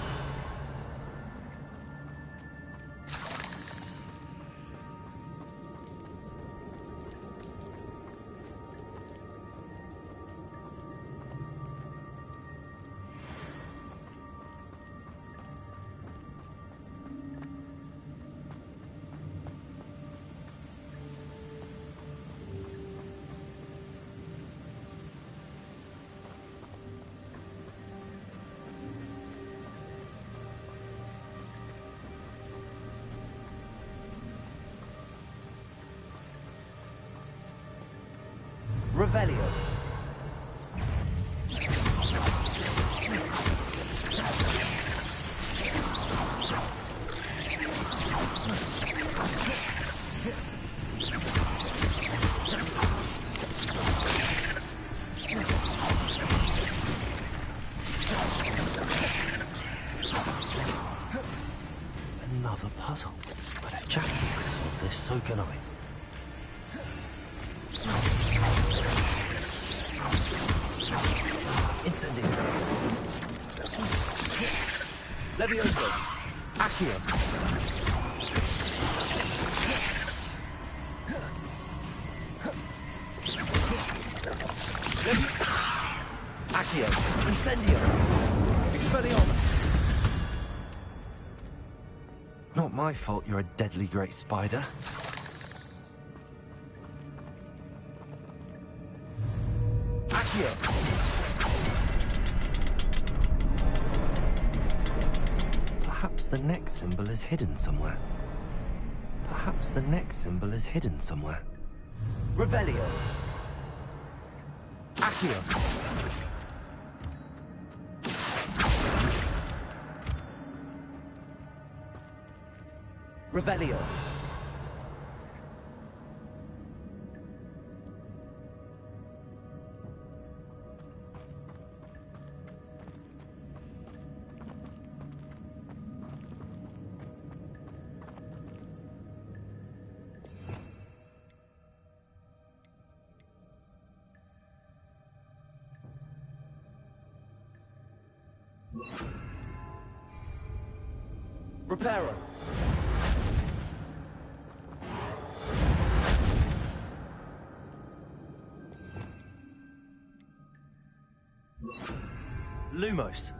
Revelio. Another puzzle. But if Jackie can solve this, so can I. Incendio. Levioso. Accio. Accio. Incendio. Expelliarmus. Not my fault you're a deadly great spider. Accio. Perhaps the next symbol is hidden somewhere. Perhaps the next symbol is hidden somewhere. Revelio. Accio. Revelio. Reparo. Lumos.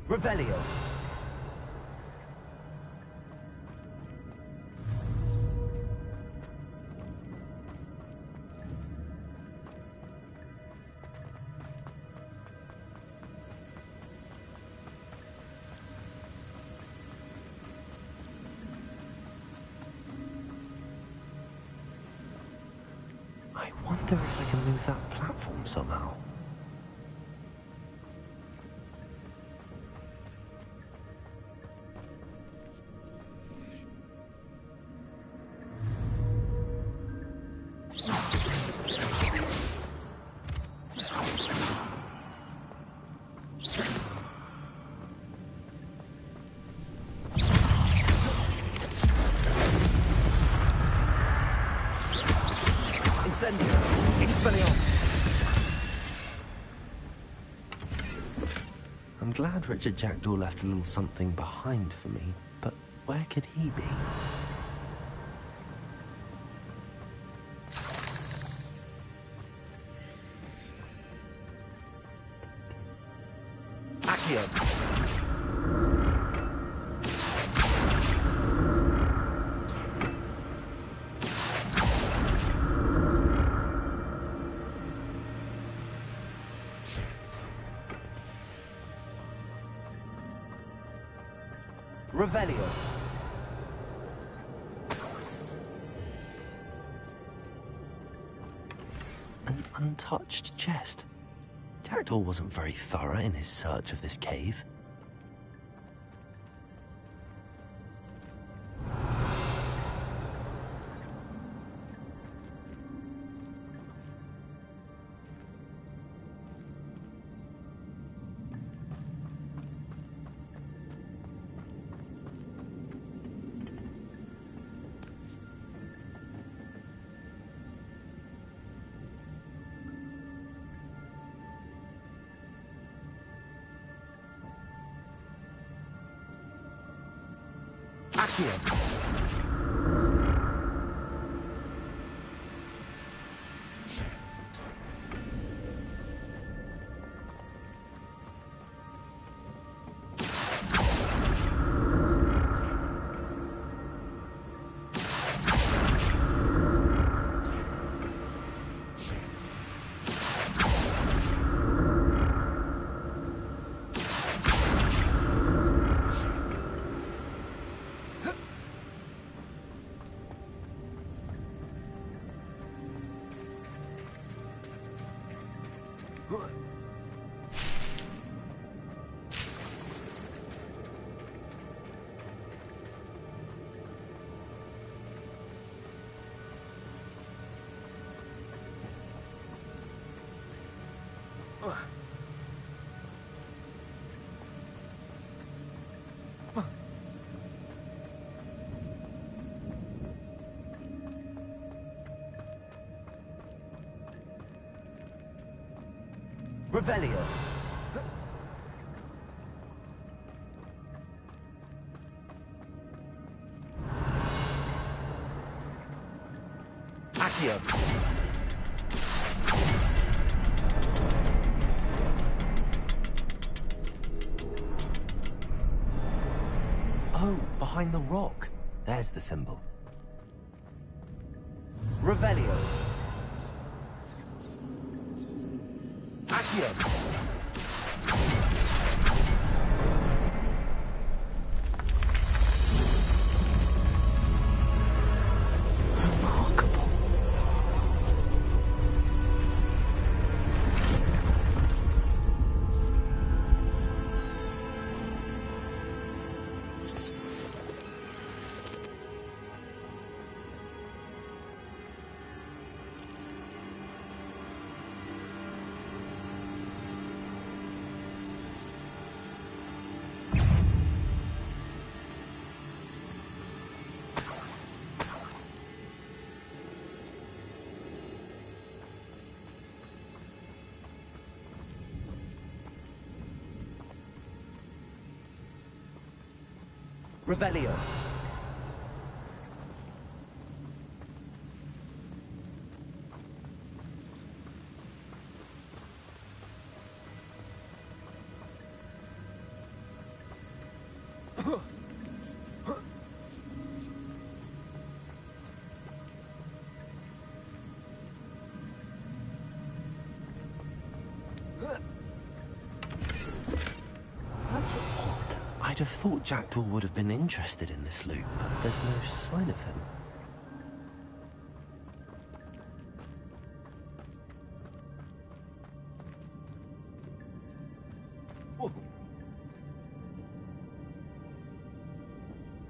Revelio. I wonder if I can move that platform somehow. Incendio. Expelliarmus. I'm glad Richard Jackdaw left a little something behind for me, but where could he be? Accio. Revelio. An untouched chest. Jackdaw wasn't very thorough in his search of this cave. Accio. Revelio. Accio. Oh, behind the rock. There's the symbol. Revelio. Accio. Revelio. That's odd. I'd have thought Jackdaw would have been interested in this loot, but there's no sign of him.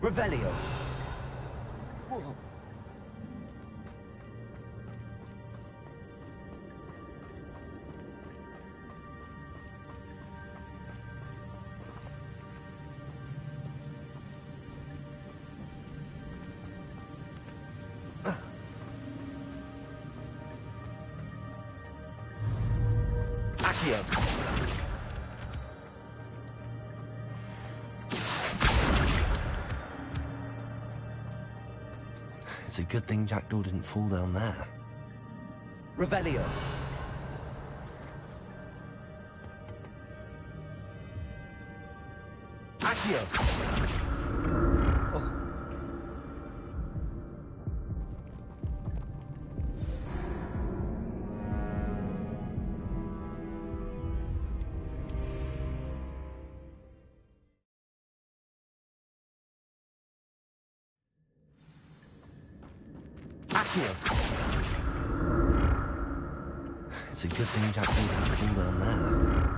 Revelio. It's a good thing Jackdaw didn't fall down there. Revelio. Accio. It's a good thing Jackdaw didn't fall down there.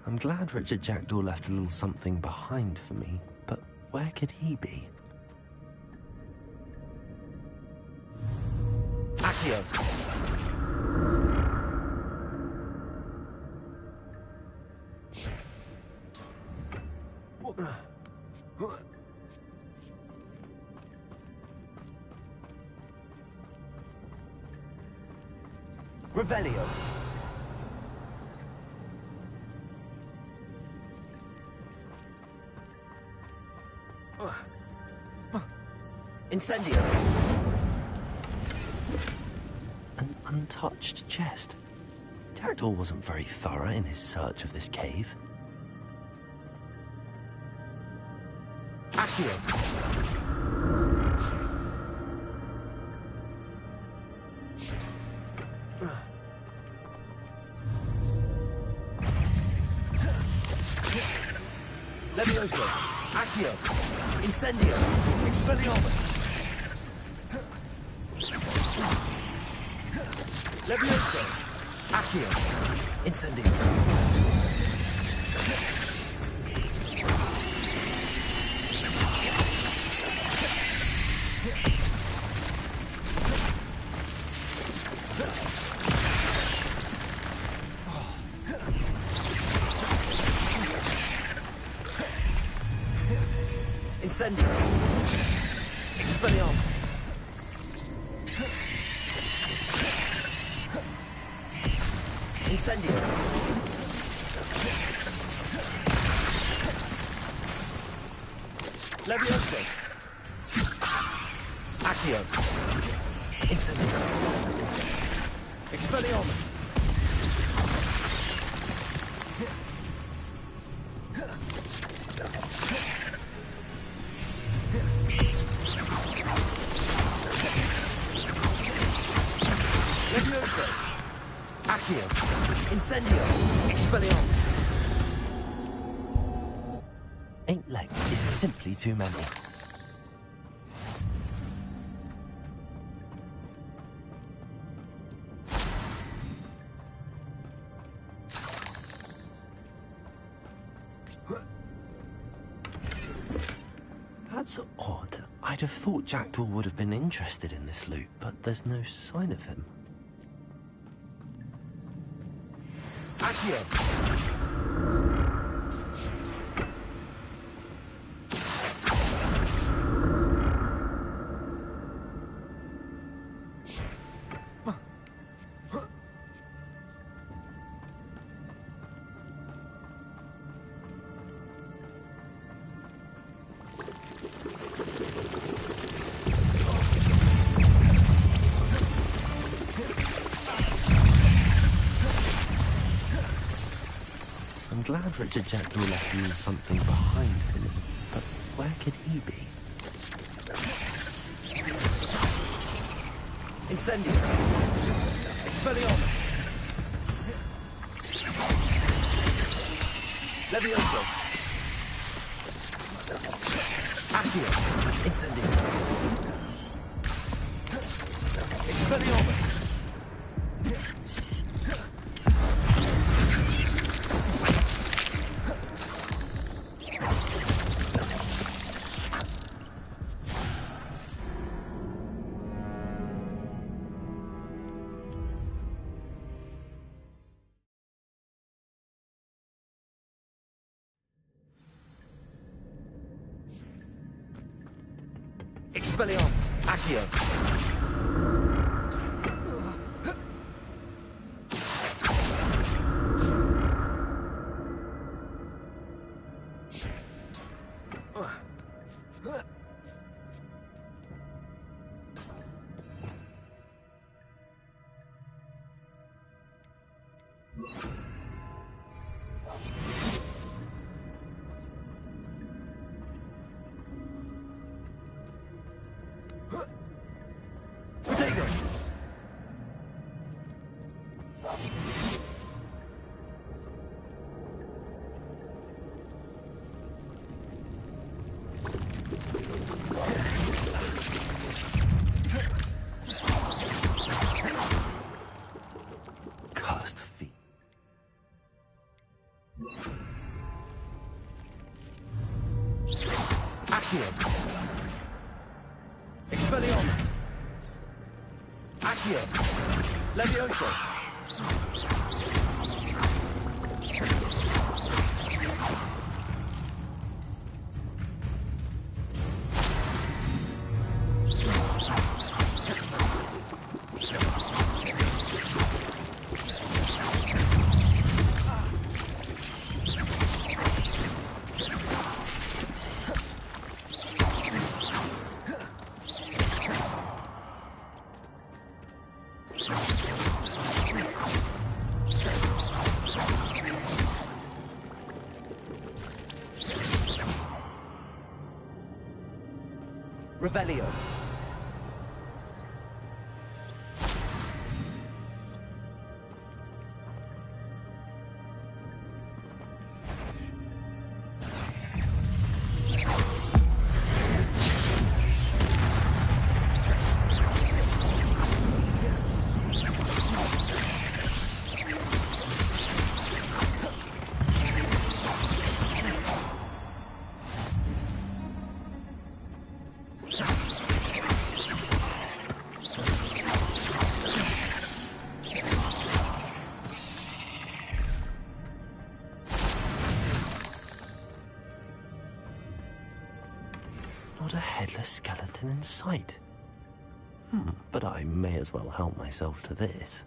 I'm glad Richard Jackdaw left a little something behind for me, but where could he be? Accio. Revelio. Incendio. An untouched chest. Jackdaw wasn't very thorough in his search of this cave. Accio. Levioso. Accio. Incendio. Expelliarmus. Levioso. Accio. Incendio. Incendio. Expelliarmus. Incendio. Levioso. Accio. Incendio. Expelliarmus. Levioso. Accio. Incendio. Expelliarmus. 8 legs is simply too many. That's odd. I'd have thought Jackdaw would have been interested in this loot, but there's no sign of him. Accio. I'm glad Richard Jackdaw left me something behind for me, but where could he be? Incendio. Expelliarmus. Levioso. Accio. Incendio. Expelliarmus. Expelliarmus. Accio. Cursed feet. Accio. Expelliarmus. Accio. Accio. Levioso. Revelio. Not a headless skeleton in sight. But I may as well help myself to this.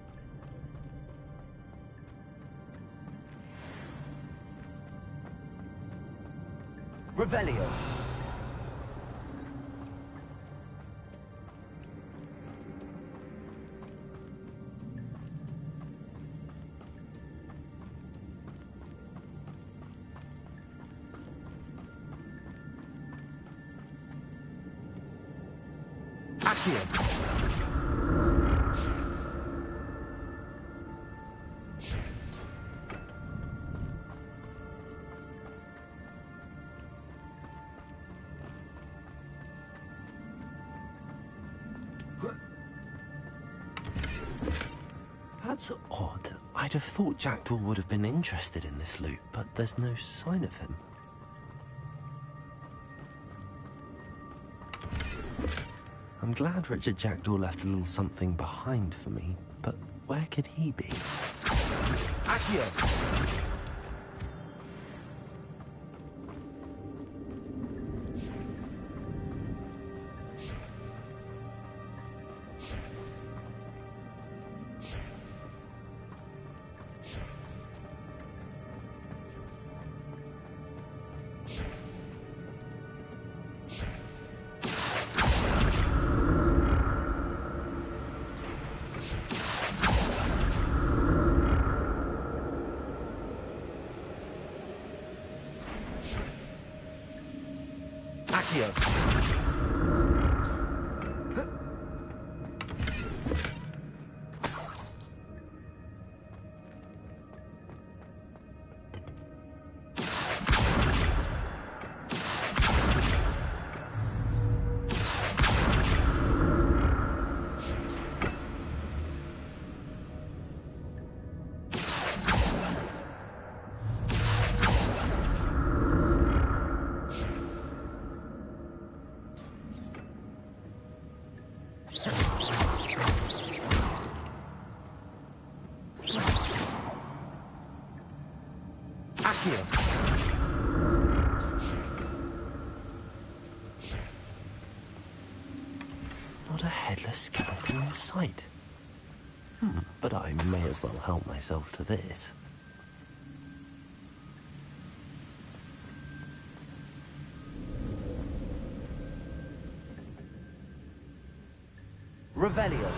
Revelio. Accio. That's odd. I'd have thought Jackdaw would have been interested in this loot, but there's no sign of him. I'm glad Richard Jackdaw left a little something behind for me, but where could he be? Accio. Not a headless skeleton in sight. But I may as well help myself to this. Revelio.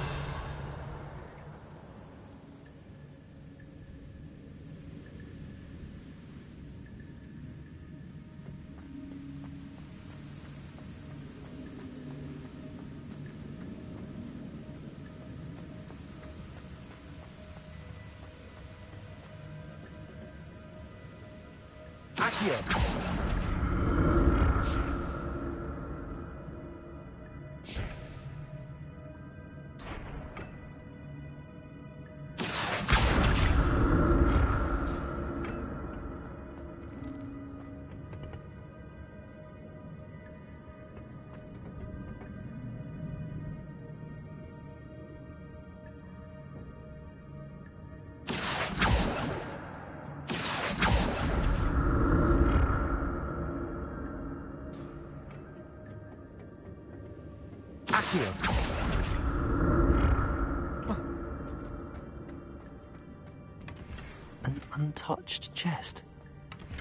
Accio. An untouched chest.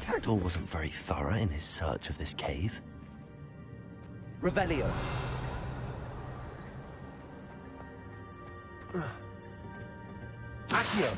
Jackdaw wasn't very thorough in his search of this cave. Revelio. Accio.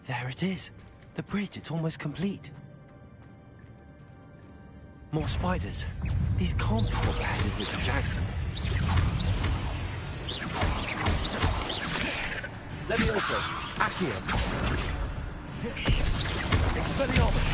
There it is. The bridge, it's almost complete. More spiders. These can't be what headed with the Jackdaw. Levioso. Accio. Expelliarmus.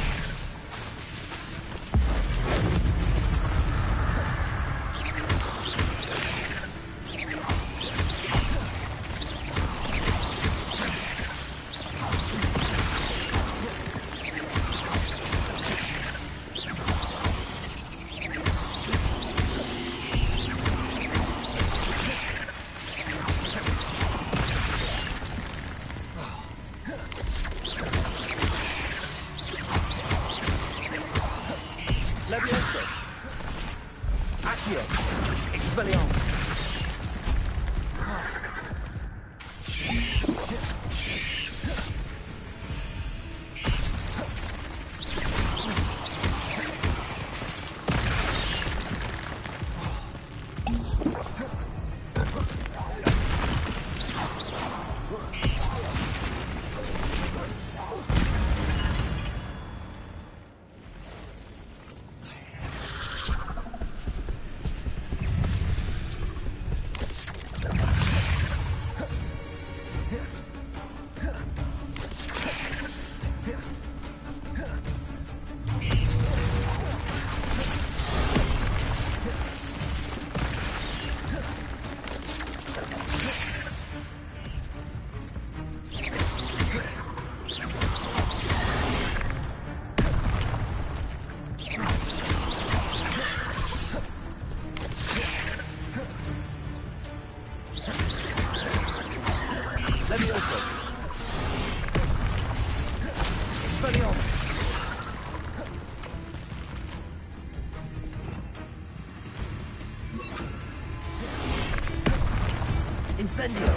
Incendio.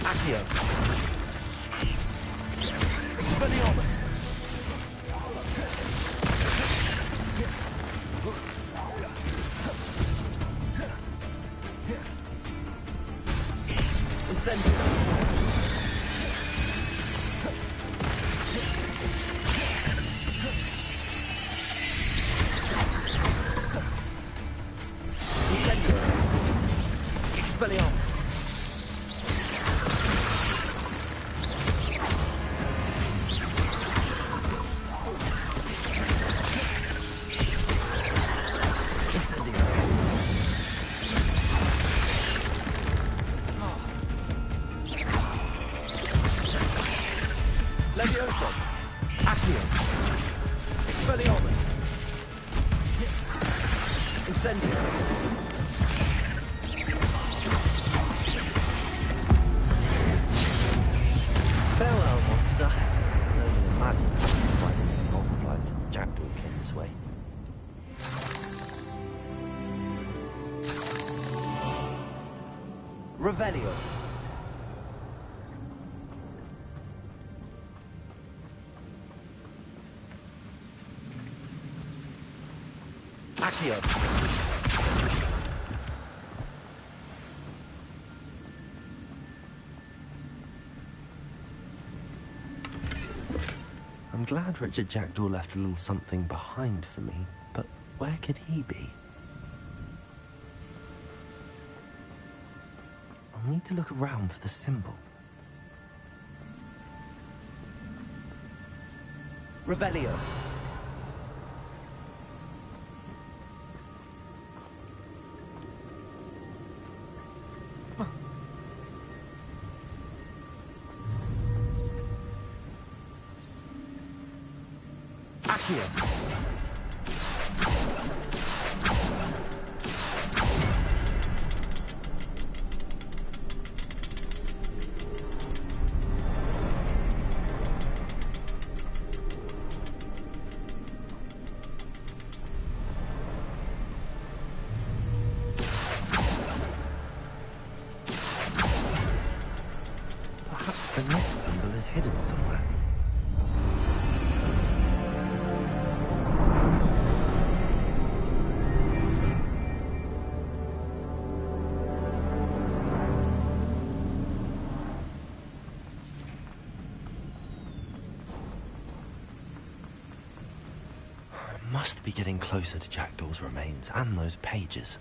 Accio. Expelliarmus. Incendio. Expelliarmus. Levioso. Accio. Expelliarmus. Incendio. Farewell, monster. I can only imagine how these spiders have multiplied since Jackdaw came this way. Revelio. Accio. I'm glad Richard Jackdaw left a little something behind for me, but where could he be? I'll need to look around for the symbol. Revelio. Accio. Perhaps the next symbol is hidden somewhere. Must be getting closer to Jackdaw's remains and those pages.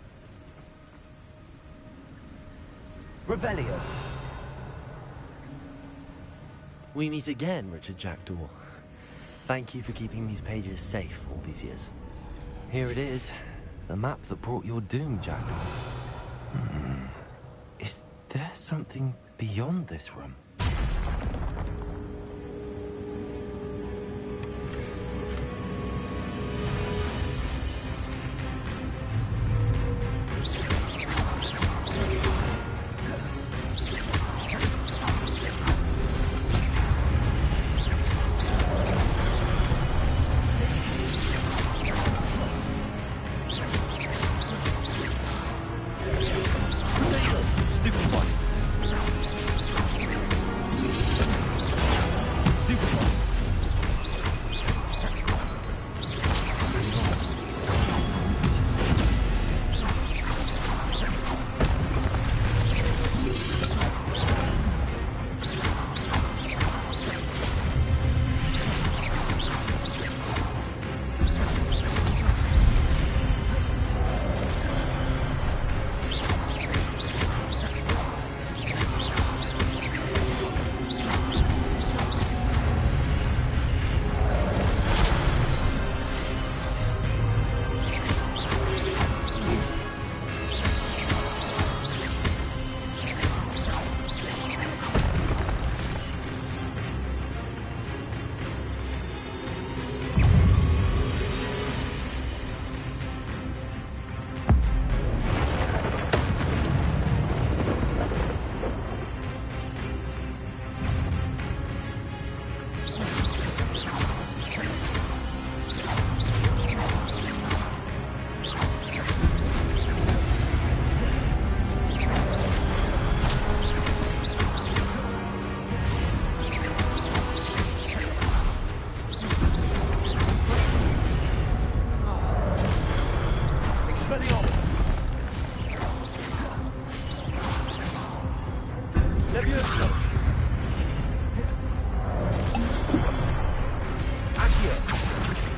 Revelio. We meet again, Richard Jackdaw. Thank you for keeping these pages safe all these years. Here it is, the map that brought your doom, Jackdaw. Is there something beyond this room?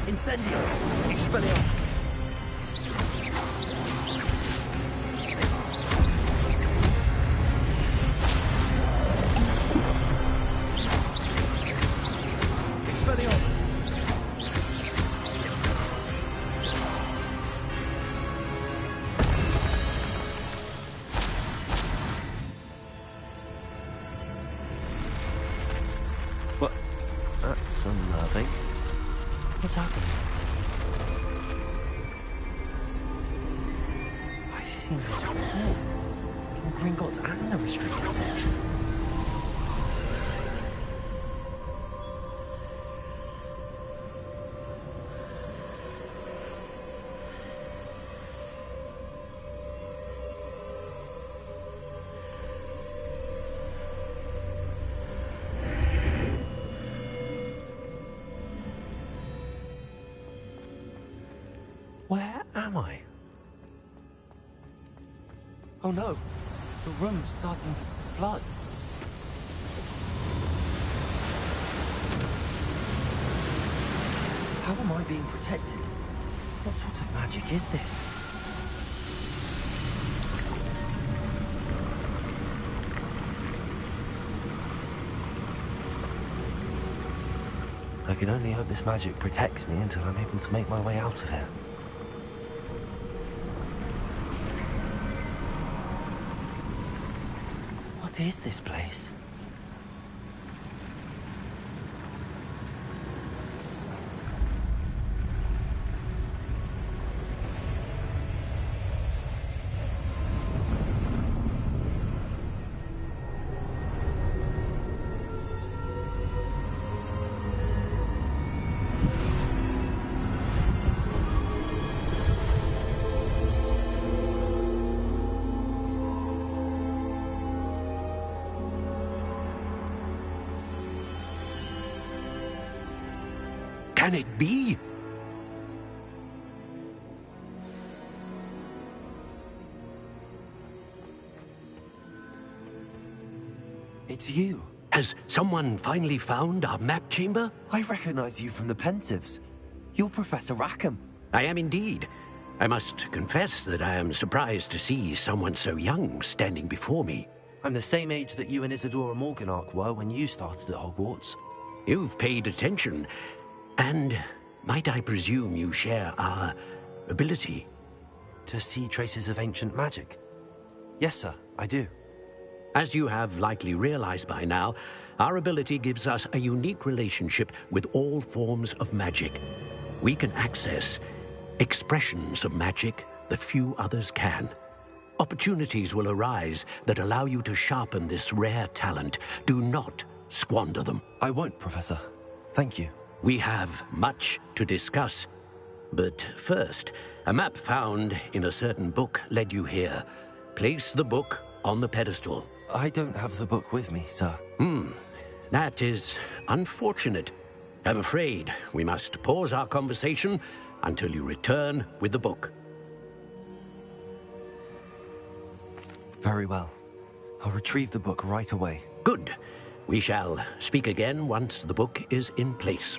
Incendio! Expelliarmus! Expelliarmus! What? That's unnerving. What's happening? I've seen this before. In Gringotts and the restricted section. Where am I? Oh no, the room's starting to flood. How am I being protected? What sort of magic is this? I can only hope this magic protects me until I'm able to make my way out of here. What is this place? Can it be? It's you. Has someone finally found our map chamber? I recognize you from the Pensives. You're Professor Rackham. I am indeed. I must confess that I am surprised to see someone so young standing before me. I'm the same age that you and Isadora Morganach were when you started at Hogwarts. You've paid attention. And might I presume you share our ability? To see traces of ancient magic? Yes, sir, I do. As you have likely realized by now, our ability gives us a unique relationship with all forms of magic. We can access expressions of magic that few others can. Opportunities will arise that allow you to sharpen this rare talent. Do not squander them. I won't, Professor. Thank you. We have much to discuss. But first, a map found in a certain book led you here. Place the book on the pedestal. I don't have the book with me, sir. That is unfortunate. I'm afraid we must pause our conversation until you return with the book. Very well. I'll retrieve the book right away. Good. We shall speak again once the book is in place.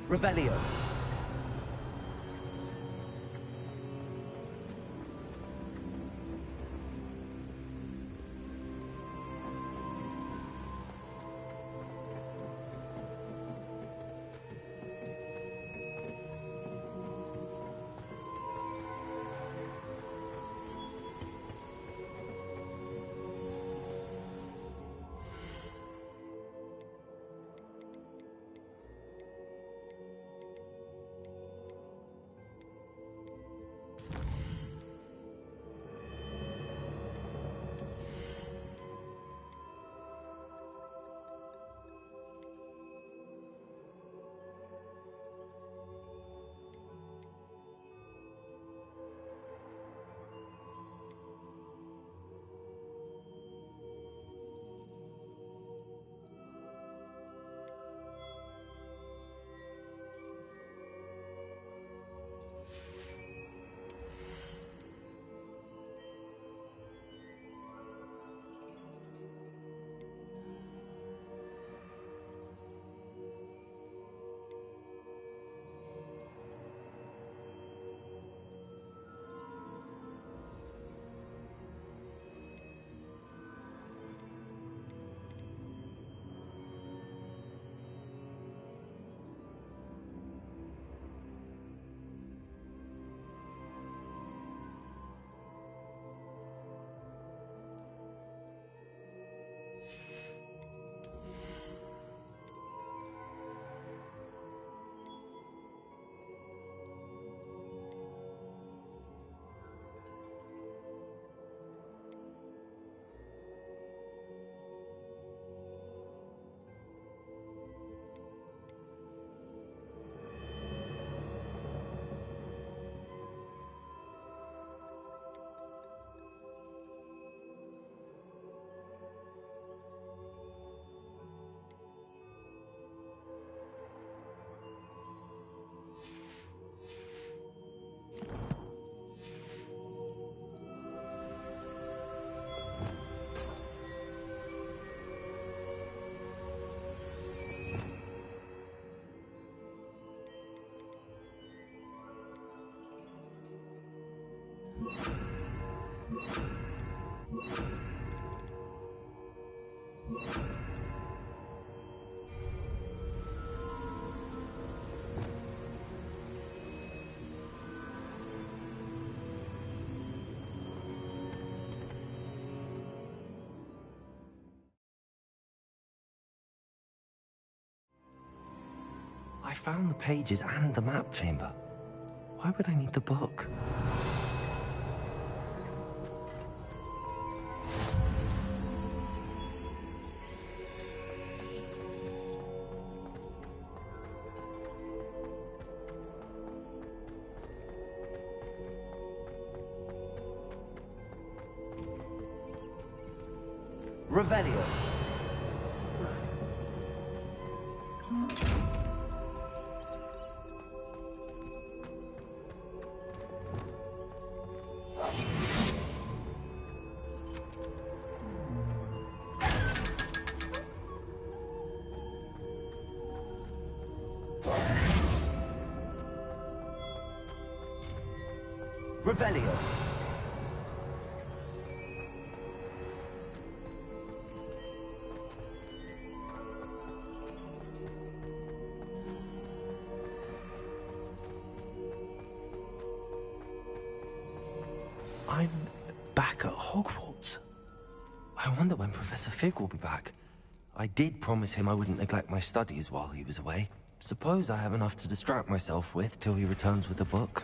Revelio. I found the pages and the map chamber. Why would I need the book? Revelio. Revelio. I'm back at Hogwarts. I wonder when Professor Fig will be back. I did promise him I wouldn't neglect my studies while he was away. Suppose I have enough to distract myself with till he returns with a book.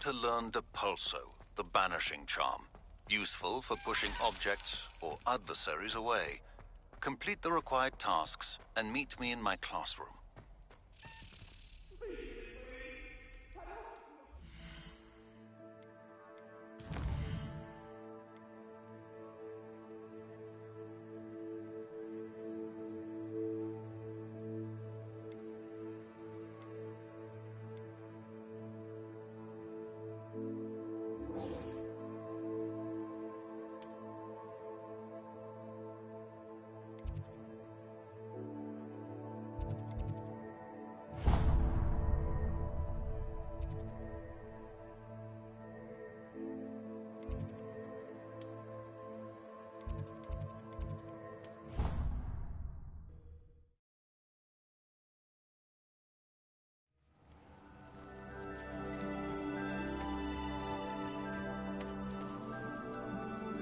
to learn Depulso, the banishing charm. Useful for pushing objects or adversaries away. Complete the required tasks and meet me in my classroom.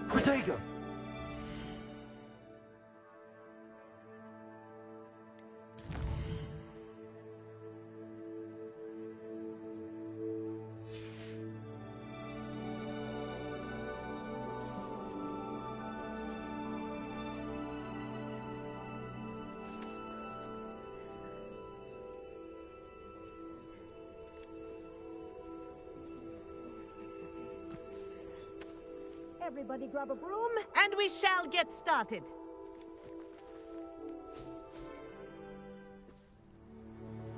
Protego! Everybody grab a broom, and we shall get started.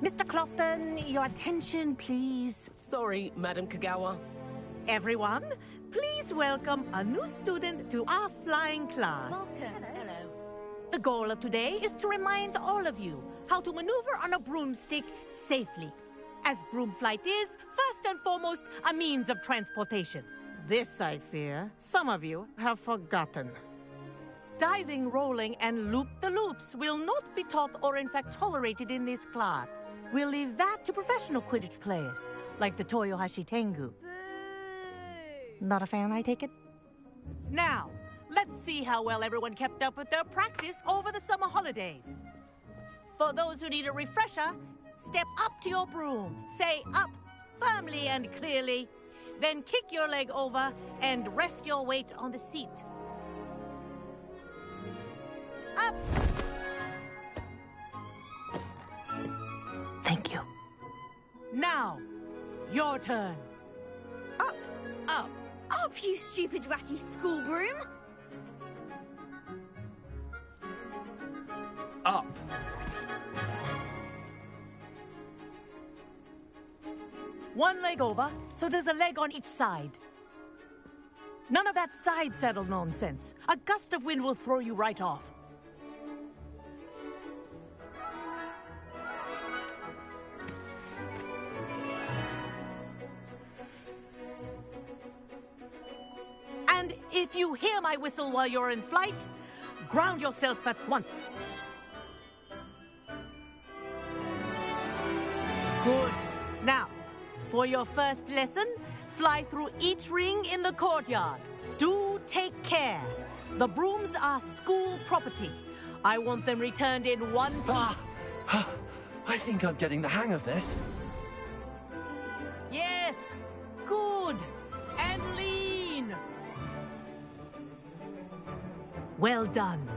Mr. Clopton, your attention, please. Sorry, Madam Kagawa. Everyone, please welcome a new student to our flying class. Welcome. Hello. The goal of today is to remind all of you how to maneuver on a broomstick safely, as broom flight is, first and foremost, a means of transportation. This, I fear, some of you have forgotten. Diving, rolling, and loop-the-loops will not be taught or in fact tolerated in this class. We'll leave that to professional Quidditch players, like the Toyohashi Tengu. Not a fan, I take it? Now, let's see how well everyone kept up with their practice over the summer holidays. For those who need a refresher, step up to your broom, say up firmly and clearly, then kick your leg over and rest your weight on the seat. Up! Thank you. Now, your turn. Up! Up! Up, you stupid ratty school broom! Up! One leg over, so there's a leg on each side. None of that side saddle nonsense. A gust of wind will throw you right off. And if you hear my whistle while you're in flight, ground yourself at once. Good. Now, for your first lesson, fly through each ring in the courtyard. Do take care. The brooms are school property. I want them returned in one piece. I think I'm getting the hang of this. Yes. Good. And lean. Well done.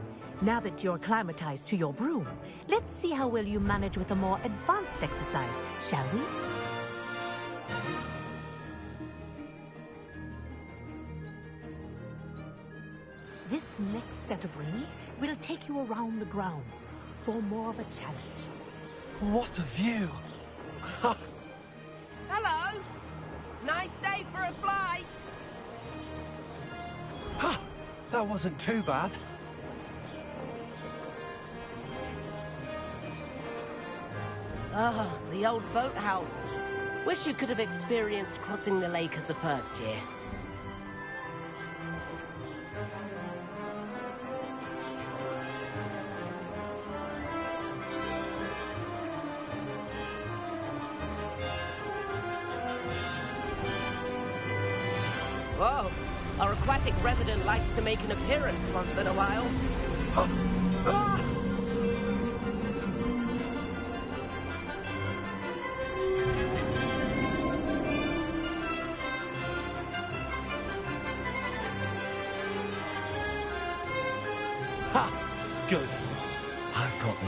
Now that you're acclimatized to your broom, let's see how well you manage with a more advanced exercise, shall we? This next set of rings will take you around the grounds for more of a challenge. What a view! Hello! Nice day for a flight! That wasn't too bad. Ah, the old boathouse. Wish you could have experienced crossing the lake as a first year. Whoa, our aquatic resident likes to make an appearance once in a while.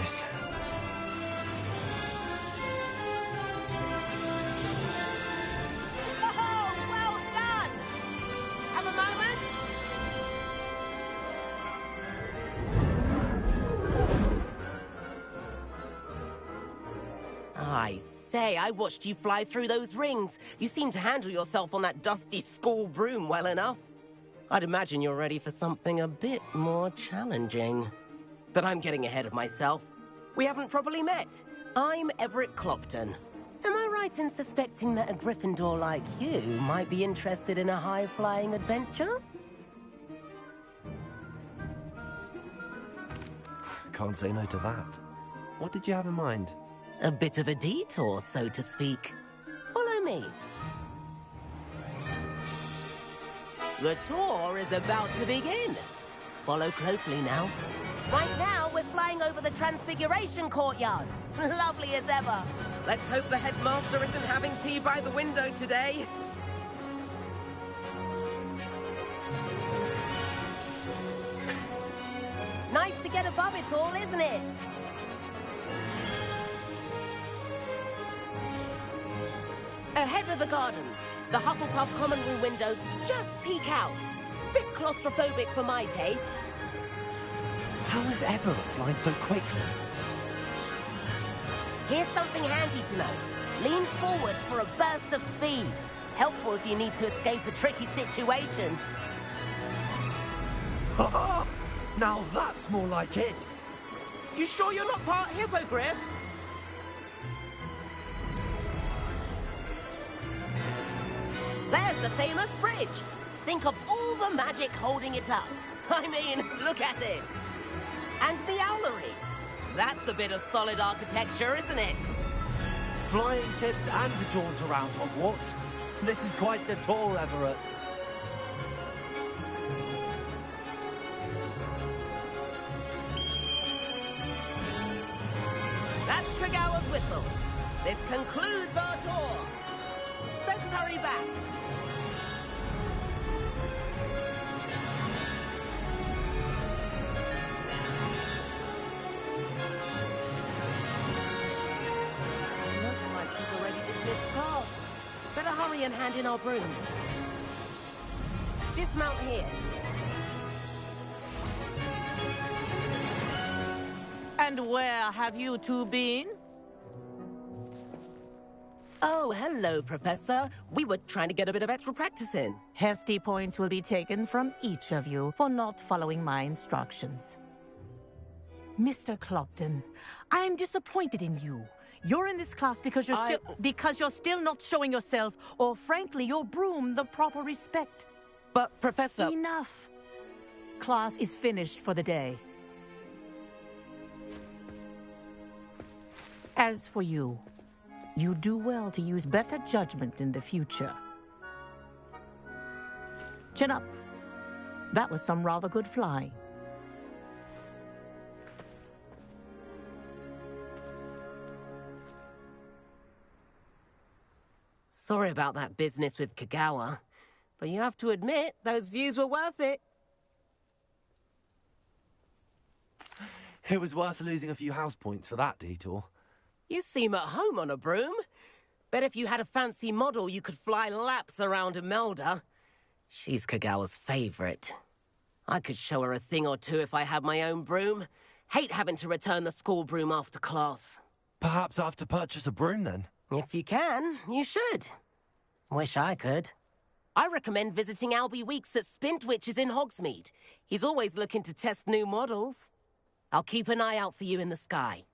this. Oh, well done! Have a moment? I say, I watched you fly through those rings. You seem to handle yourself on that dusty school broom well enough. I'd imagine you're ready for something a bit more challenging. But I'm getting ahead of myself. We haven't properly met. I'm Everett Clopton. Am I right in suspecting that a Gryffindor like you might be interested in a high-flying adventure? Can't say no to that. What did you have in mind? A bit of a detour, so to speak. Follow me. The tour is about to begin. Follow closely now. Right now, we're flying over the Transfiguration Courtyard. Lovely as ever. Let's hope the headmaster isn't having tea by the window today. Nice to get above it all, isn't it? Ahead of the gardens, the Hufflepuff common room windows just peek out. Bit claustrophobic for my taste. How is Everett flying so quickly? Here's something handy to know. Lean forward for a burst of speed. Helpful if you need to escape a tricky situation. Now that's more like it. You sure you're not part hippogriff? There's the famous bridge. Think of all the magic holding it up. I mean, look at it. And the owlery. That's a bit of solid architecture, isn't it? Flying tips and a jaunt around Hogwarts. This is quite the tour, Everett. That's Kagawa's whistle. This concludes our tour. Best hurry back. Looks like she's already dismissed class. Better hurry and hand in our brooms. Dismount here. And where have you two been? Oh, hello, Professor. We were trying to get a bit of extra practice in. Hefty points will be taken from each of you for not following my instructions. Mr. Clopton, I'm disappointed in you. You're in this class because you're still not showing yourself, or frankly, your broom, the proper respect. But, Professor... Enough. Class is finished for the day. As for you, you do well to use better judgment in the future. Chin up. That was some rather good flying. Sorry about that business with Kagawa, but you have to admit, those views were worth it. It was worth losing a few house points for that detour. You seem at home on a broom. Bet if you had a fancy model, you could fly laps around Imelda. She's Kagawa's favorite. I could show her a thing or two if I had my own broom. Hate having to return the school broom after class. Perhaps I have to purchase a broom then? If you can, you should. Wish I could. I recommend visiting Albie Weeks at Spintwitches in Hogsmeade. He's always looking to test new models. I'll keep an eye out for you in the sky.